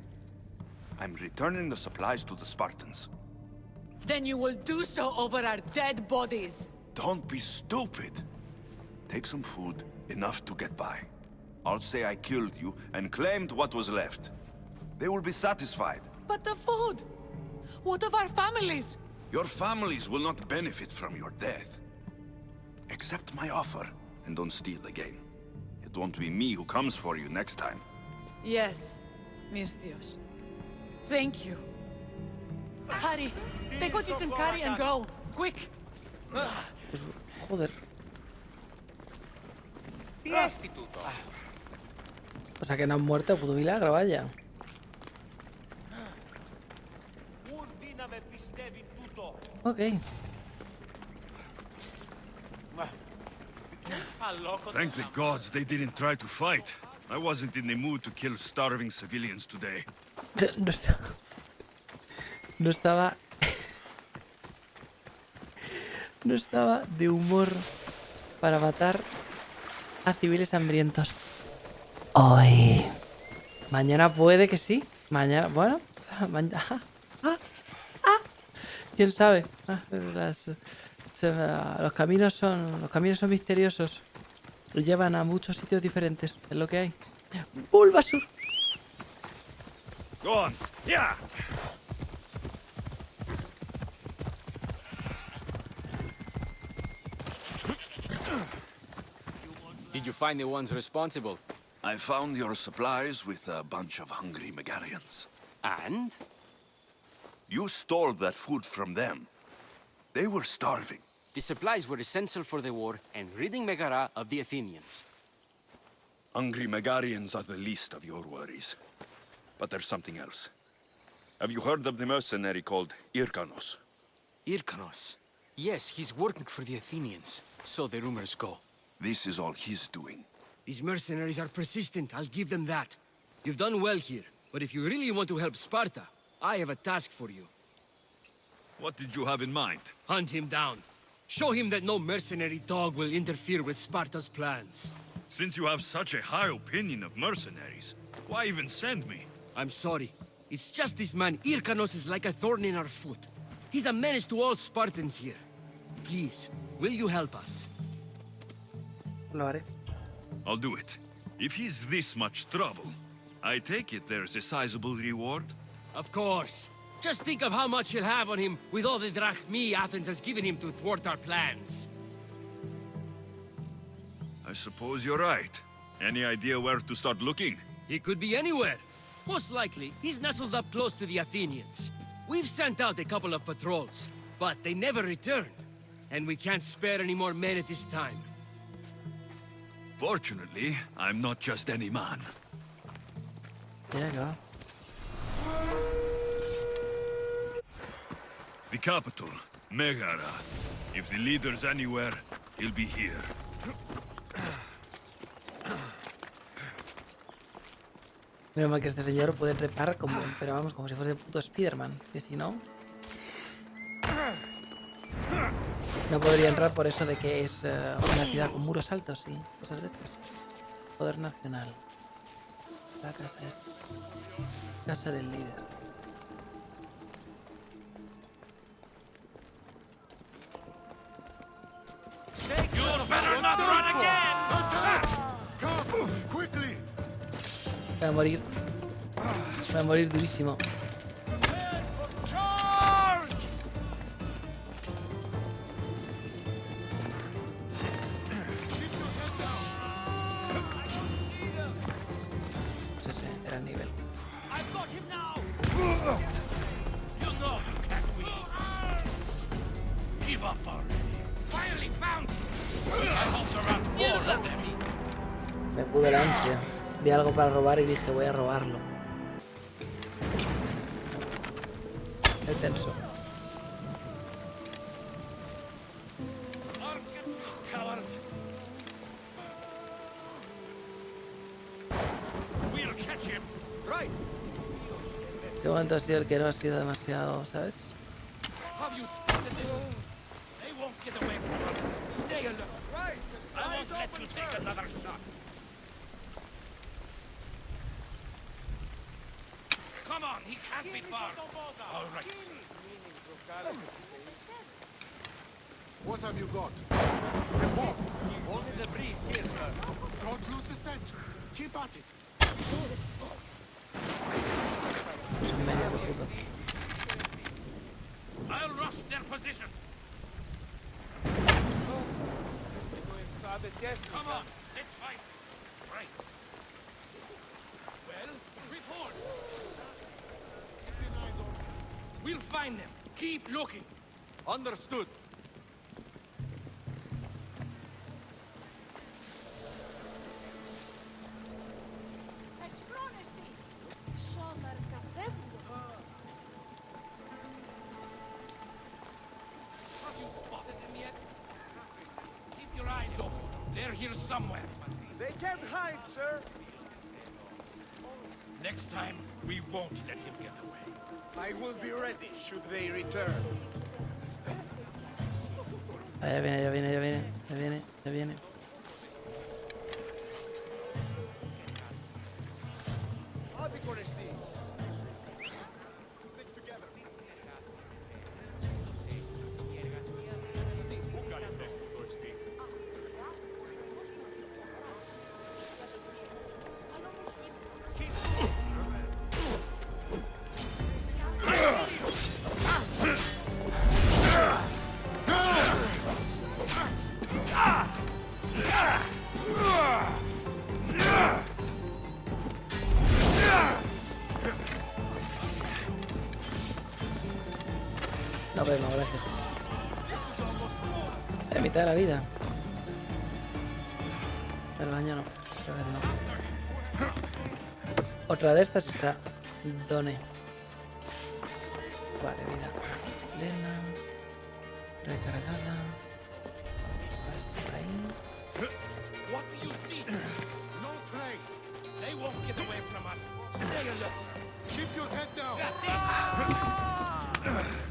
Speaker 2: I'm returning the supplies to the Spartans.
Speaker 13: Then you will do so over our dead bodies.
Speaker 2: Don't be stupid. Take some food, enough to get by. I'll say I killed you and claimed what was left. They will be satisfied.
Speaker 13: But the food? What of our families?
Speaker 2: Your families will not benefit from your death. Accept my offer and don't steal again. It won't be me who comes for you next time.
Speaker 13: Yes, Mistios. Thank you. Hurry, take what you can carry and go. Quick!
Speaker 1: Joder. O sea que no han muerto, puto milagro, vaya. Ok.
Speaker 2: Thank the gods they didn't try to fight. I wasn't in the mood to kill starving civilians today.
Speaker 1: No estaba... No estaba de humor para matar a civiles hambrientos. Hoy. Mañana puede que sí. Mañana, bueno. Mañana. ¿Quién sabe? Los caminos son misteriosos. Y llevan a muchos sitios diferentes. Es lo que hay. Bulbasur.
Speaker 2: Go on. Yeah.
Speaker 12: Did you find the ones responsible?
Speaker 2: I found your supplies with a bunch of hungry Megarians.
Speaker 12: And?
Speaker 2: You stole that food from them. They were starving.
Speaker 12: The supplies were essential for the war and ridding Megara of the Athenians.
Speaker 2: Hungry Megarians are the least of your worries. But there's something else. Have you heard of the mercenary called Irkanos?
Speaker 12: Irkanos? Yes, he's working for the Athenians, so the rumors go.
Speaker 2: This is all his doing.
Speaker 15: These mercenaries are persistent, I'll give them that. You've done well here, but if you really want to help Sparta, I have a task for you.
Speaker 2: What did you have in mind?
Speaker 15: Hunt him down. Show him that no mercenary dog will interfere with Sparta's plans.
Speaker 2: Since you have such a high opinion of mercenaries, why even send me?
Speaker 15: I'm sorry. It's just this man, Irkanos, is like a thorn in our foot. He's a menace to all Spartans here. Please, will you help us?
Speaker 1: Lo haré.
Speaker 2: I'll do it. If he's this much trouble, I take it there's a sizable reward?
Speaker 15: Of course. Just think of how much he'll have on him with all the drachmi Athens has given him to thwart our plans.
Speaker 2: I suppose you're right. Any idea where to start looking?
Speaker 15: He could be anywhere. Most likely, he's nestled up close to the Athenians. We've sent out a couple of patrols, but they never returned. And we can't spare any more men at this time.
Speaker 2: Fortunately, I'm not just any man.
Speaker 1: Mira que va.
Speaker 2: The capital, Megara. If the leader's anywhere, he'll be here.
Speaker 1: Menos mal que este señor puede trepar como, pero vamos, como si fuese el puto Spiderman, que si no... No podría entrar por eso de que es una ciudad con muros altos y cosas de estas. Poder nacional. La casa esta. Casa del líder. Voy a morir. Voy a morir durísimo. Sí, sí, era el nivel. Me pude la ansia. Vi algo para robar y dije, voy a robarlo. Es tenso. Ese momento ha sido el que no ha sido demasiado, ¿sabes?
Speaker 10: Come on, he can't be far. All right.
Speaker 11: What have you got?
Speaker 10: Only the breeze here, sir.
Speaker 11: Don't lose the scent. Keep at it.
Speaker 10: I'll rush their position. Come on, let's fight. Right. Well, report. We'll find them. Keep looking. Understood. Have you spotted them yet? Keep your eyes open. They're here somewhere.
Speaker 7: They can't hide, sir.
Speaker 10: Next time, we won't let him get away.
Speaker 7: I will be ready should they return.
Speaker 1: Ya viene, ya viene, ya viene, ya viene, ya viene. No vemos, gracias. A mitad de la vida. El baño no. Esta vez no. Otra de estas está Done. Vale, vida plena. Recargada. Está ahí. En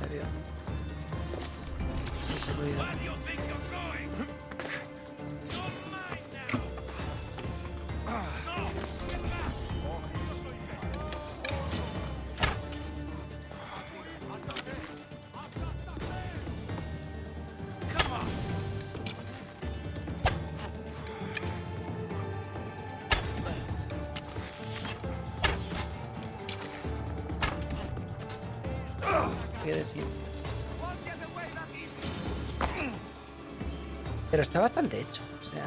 Speaker 1: serio. Mucho ruido. ¿Qué decir? Pero está bastante hecho, o sea...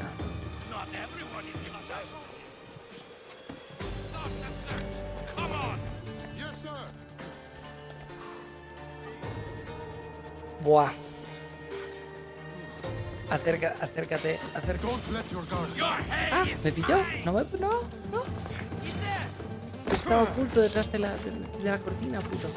Speaker 1: Buah. Acércate. Ah, ¿me pilló? No. Estaba oculto detrás de la cortina, puto.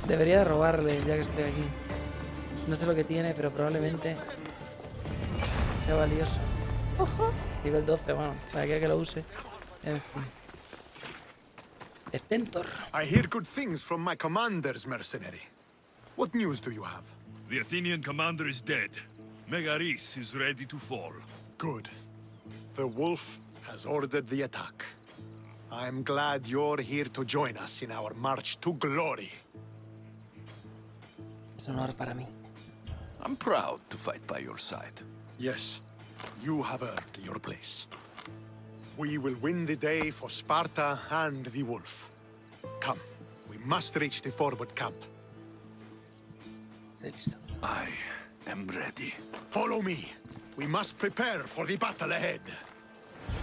Speaker 1: Debería de robarle ya que estoy aquí. No sé lo que tiene, pero probablemente sea valioso. Ojo. Nivel 12, bueno, para que lo use. En fin. Stentor.
Speaker 11: I hear good things from my commanders, mercenary. What news do you have?
Speaker 2: The Athenian commander is dead. Megaris is ready to fall.
Speaker 11: Good. The wolf has ordered the attack. I'm glad you're here to join us in our march to glory.
Speaker 1: Es un honor para mí.
Speaker 2: I'm proud to fight by your side.
Speaker 11: Yes, you have earned your place. We will win the day for Sparta and the wolf. Come, we must reach the forward camp.
Speaker 2: I am ready.
Speaker 11: Follow me. We must prepare for the battle ahead.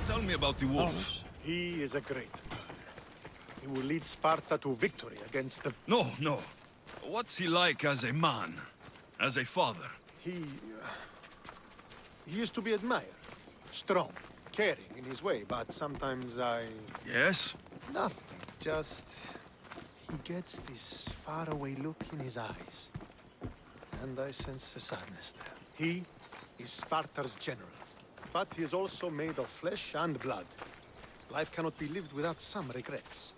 Speaker 2: Tell me about the wolf.
Speaker 11: He is a great man. He will lead Sparta to victory against the...
Speaker 2: No. What's he like as a man? As a father?
Speaker 11: He is to be admired. Strong, caring in his way, but sometimes I...
Speaker 2: Yes?
Speaker 11: Nothing. Just... he gets this faraway look in his eyes. And I sense a sadness there. He is Sparta's general. But he is also made of flesh and blood. Life cannot be lived without some regrets.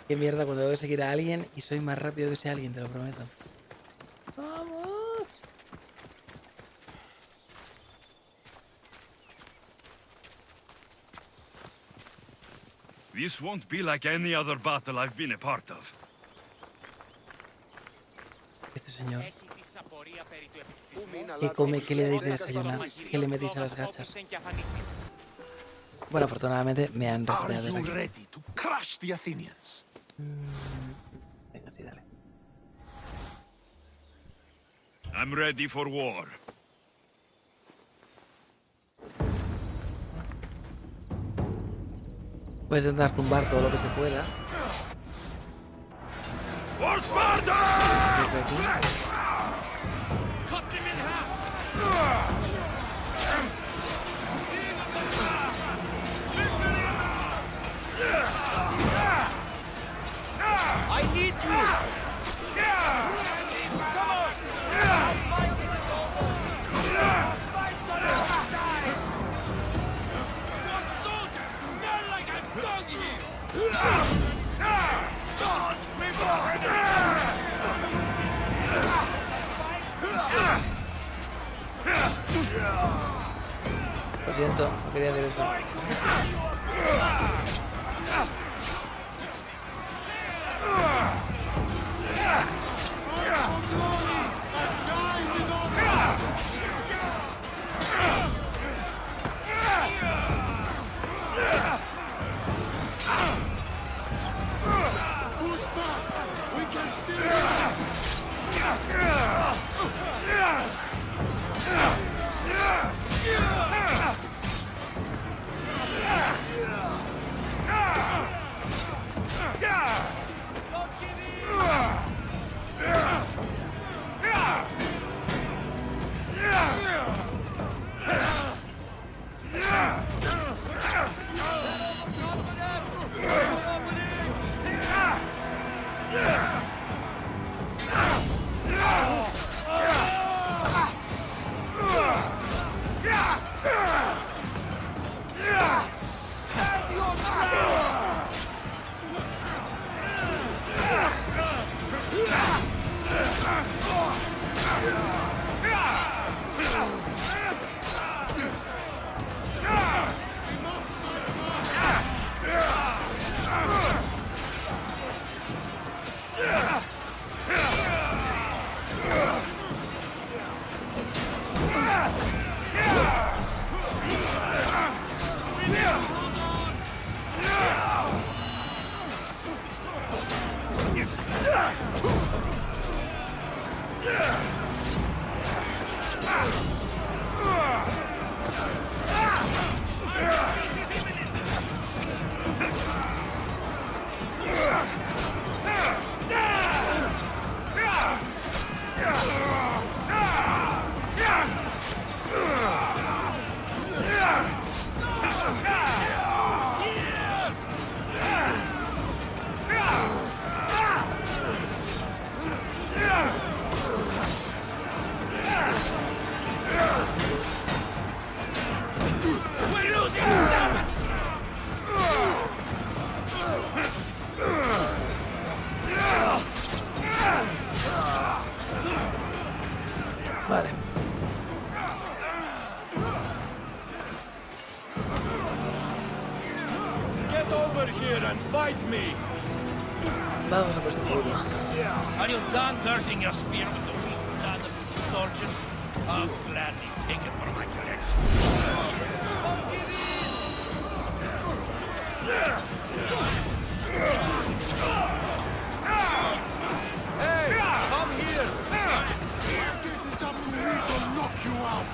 Speaker 1: Qué mierda cuando tengo que seguir a alguien y soy más rápido que ese alguien, te lo prometo. ¡Vamos!
Speaker 2: This won't be like any other battle I've been a part of.
Speaker 1: Este señor. ¿Qué come? ¿Qué le dais de desayunar? ¿Qué le metéis a las gachas? Bueno, afortunadamente me han reseteado desde aquí.
Speaker 11: Ready to crush the Athenians?
Speaker 1: Venga, sí, dale.
Speaker 2: I'm ready for war.
Speaker 1: Puedes intentar tumbar todo lo que se pueda.
Speaker 2: ¡For Sparta!
Speaker 5: I
Speaker 1: siento, no quería decir eso. Vale.
Speaker 7: Get over here and fight me.
Speaker 1: Vamos a por este pueblo.
Speaker 10: Are you done dirtying your spear with the weak blood of the soldiers? I'll gladly take it for my collection.
Speaker 7: Hey, come here. This is up to me to knock you out.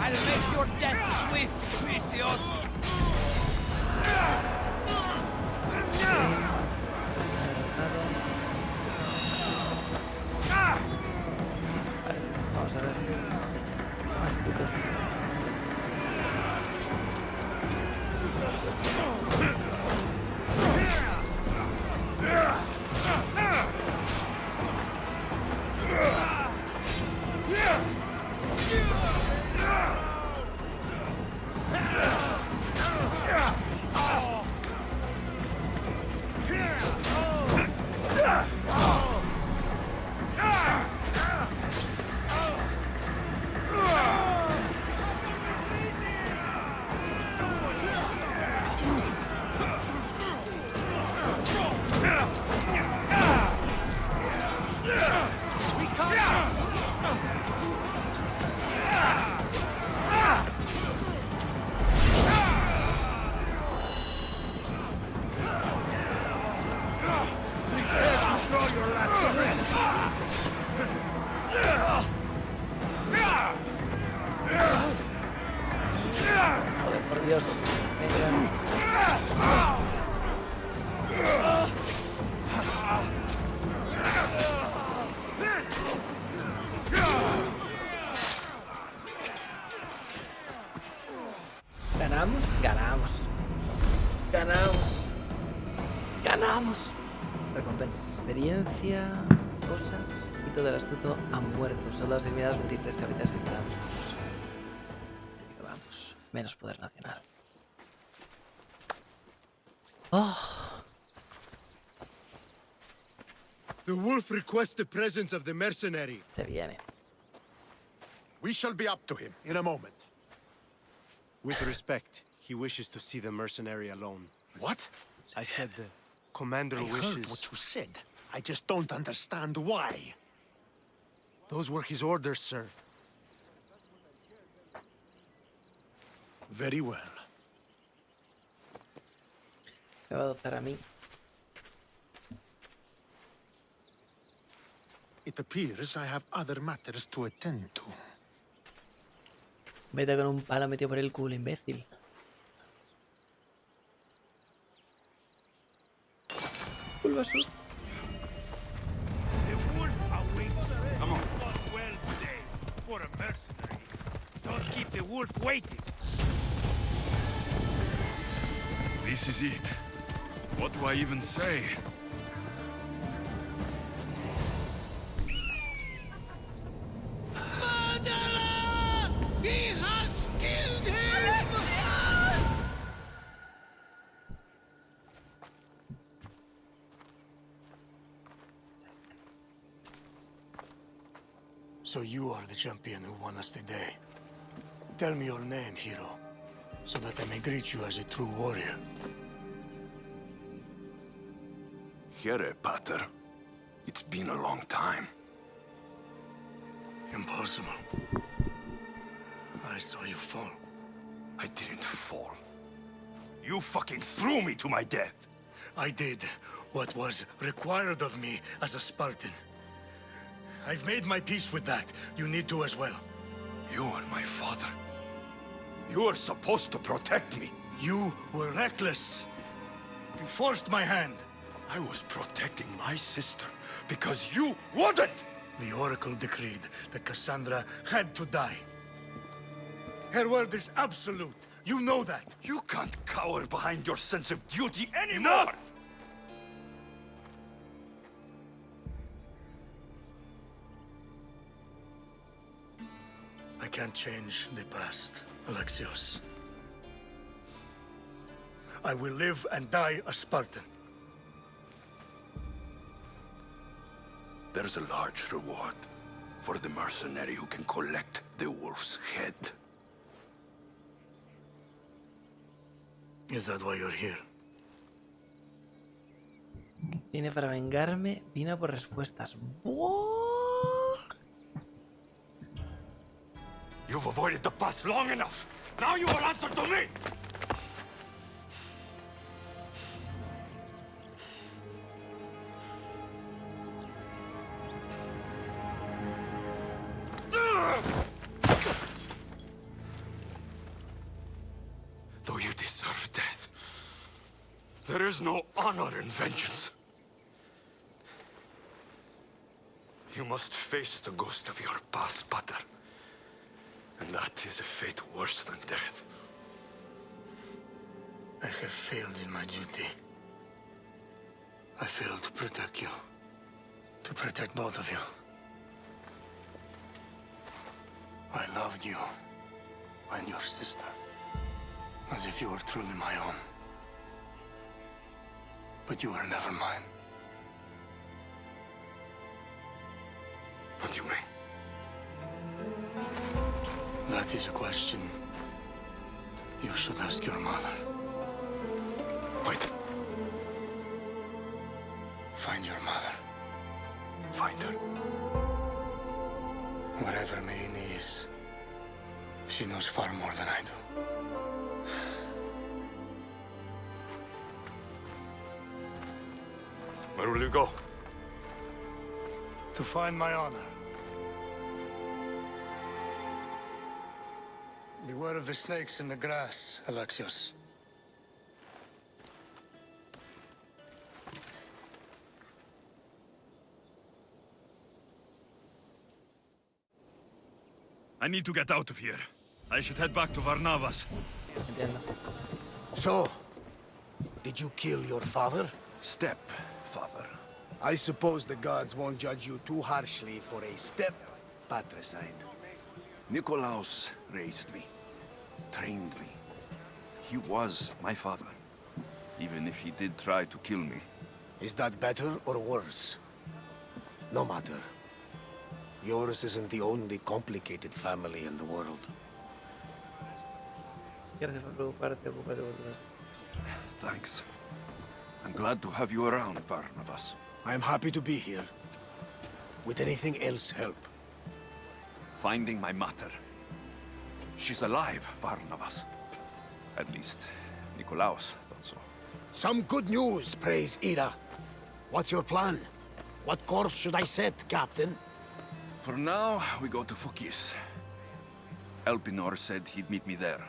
Speaker 10: I'll make your death swift, Christios.
Speaker 1: Vamos a ver. Más putos. Por Dios. Venga. ¿Ganamos? Ganamos. Ganamos. Ganamos. Recompensas, experiencia, cosas. Y todo el astuto han muerto. Soldados eliminados, 23 capitanes capturados. Vamos. Menos poder nacional. Oh.
Speaker 11: The wolf requests the presence of the mercenary.
Speaker 1: Se viene.
Speaker 11: We shall be up to him in a moment.
Speaker 4: With respect, he wishes to see the mercenary alone.
Speaker 11: What?
Speaker 4: I said the commander
Speaker 11: I
Speaker 4: wishes...
Speaker 11: heard what you said. I just don't understand why.
Speaker 4: Those were his orders, sir.
Speaker 11: Very well.
Speaker 1: Me va a adoptar a mí.
Speaker 11: It appears I have other matters to attend to.
Speaker 1: Vete con un palo metido por el culo, imbécil. Bulbasaur.
Speaker 9: The wolf awaits. Come on. Fought well today for a mercenary. Don't keep the wolf waiting.
Speaker 2: This is it. What do I even say?
Speaker 15: Murderer! He has killed him!
Speaker 7: So you are the champion who won us today. Tell me your name, hero, so that I may greet you as a true warrior.
Speaker 2: Here, Pater. It's been a long time.
Speaker 7: Impossible. I saw you fall.
Speaker 2: I didn't fall. You fucking threw me to my death.
Speaker 7: I did what was required of me as a Spartan. I've made my peace with that. You need to as well.
Speaker 2: You are my father. You are supposed to protect me.
Speaker 7: You were reckless. You forced my hand.
Speaker 2: I was protecting my sister because you wouldn't!
Speaker 7: The Oracle decreed that Cassandra had to die. Her word is absolute. You know that.
Speaker 2: You can't cower behind your sense of duty anymore!
Speaker 7: Enough! I can't change the past, Alexios. I will live and die a Spartan.
Speaker 2: There's a large reward for the mercenary who can collect the wolf's head.
Speaker 7: Is that why you're here?
Speaker 1: Vine para vengarme, vino por respuestas. ¡Buah!
Speaker 2: You've avoided the past long enough. Now you will answer to me! Though you deserve death, there is no honor in vengeance. You must face the ghost of your past, Pater. And that is a fate worse than death.
Speaker 7: I have failed in my duty. I failed to protect you. To protect both of you. I loved you and your sister as if you were truly my own. But you were never mine.
Speaker 2: What do you mean?
Speaker 7: That is a question you should ask your mother.
Speaker 2: Wait.
Speaker 7: Find your mother.
Speaker 2: Find her.
Speaker 7: Wherever Merini is, she knows far more than I do.
Speaker 2: Where will you go?
Speaker 7: To find my honor. The Beware of the snakes in the grass, Alexios.
Speaker 2: I need to get out of here. I should head back to Varnavas.
Speaker 1: Entiendo.
Speaker 6: So, did you kill your father?
Speaker 2: Stepfather.
Speaker 6: I suppose the gods won't judge you too harshly for a step-patricide.
Speaker 2: Nikolaos raised me, trained me. He was my father, even if he did try to kill me.
Speaker 6: Is that better or worse? No matter. Yours isn't the only complicated family in the world.
Speaker 2: Thanks. I'm glad to have you around, Varnavas.
Speaker 6: I'm happy to be here. Would anything else help?
Speaker 2: Finding my mater. She's alive, Varnavas. At least, Nikolaos thought so.
Speaker 6: Some good news, praise Ira. What's your plan? What course should I set, Captain?
Speaker 2: For now, we go to Fukis. Elpinor said he'd meet me there.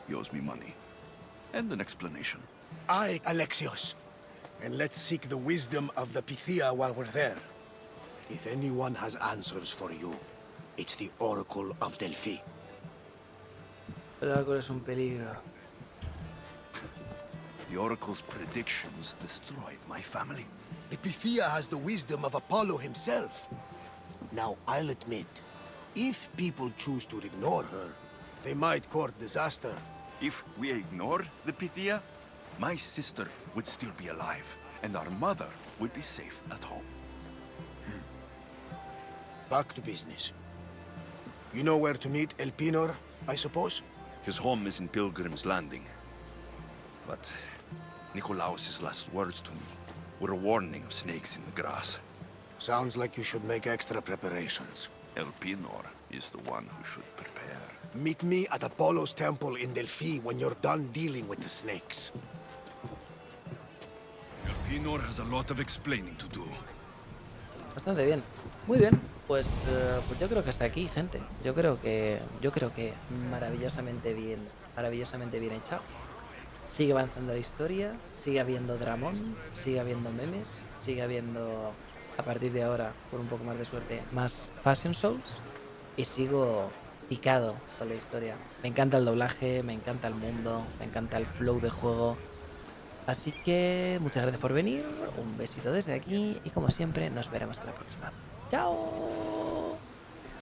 Speaker 2: He owes me money. And an explanation.
Speaker 6: Aye, Alexios. And let's seek the wisdom of the Pythia while we're there. If anyone has answers for you, it's the Oracle of Delphi.
Speaker 1: El oráculo es un peligro.
Speaker 2: The Oracle's predictions destroyed my family.
Speaker 6: The Pythia has the wisdom of Apollo himself. Now, I'll admit, if people choose to ignore her, they might court disaster.
Speaker 2: If we ignored the Pythia, my sister would still be alive, and our mother would be safe at home.
Speaker 6: Back to business. You know where to meet Elpinor, I suppose?
Speaker 2: His home is in Pilgrim's Landing. But Nikolaos' last words to me were a warning of snakes in the grass.
Speaker 6: Sounds like you should make extra preparations.
Speaker 2: Elpinor is the one who should prepare.
Speaker 6: Meet me at Apollo's temple in Delphi when you're done dealing with the snakes.
Speaker 2: Elpinor has a lot of explaining to do.
Speaker 1: Bastante bien. Muy bien. Pues yo creo que hasta aquí, gente. Yo creo que maravillosamente bien echado. Sigue avanzando la historia, sigue habiendo dramón, sigue habiendo memes, sigue habiendo, a partir de ahora, por un poco más de suerte, más Fashion Souls. Y sigo picado con la historia. Me encanta el doblaje, me encanta el mundo, me encanta el flow de juego. Así que muchas gracias por venir, un besito desde aquí y como siempre nos veremos en la próxima. ¡Chao!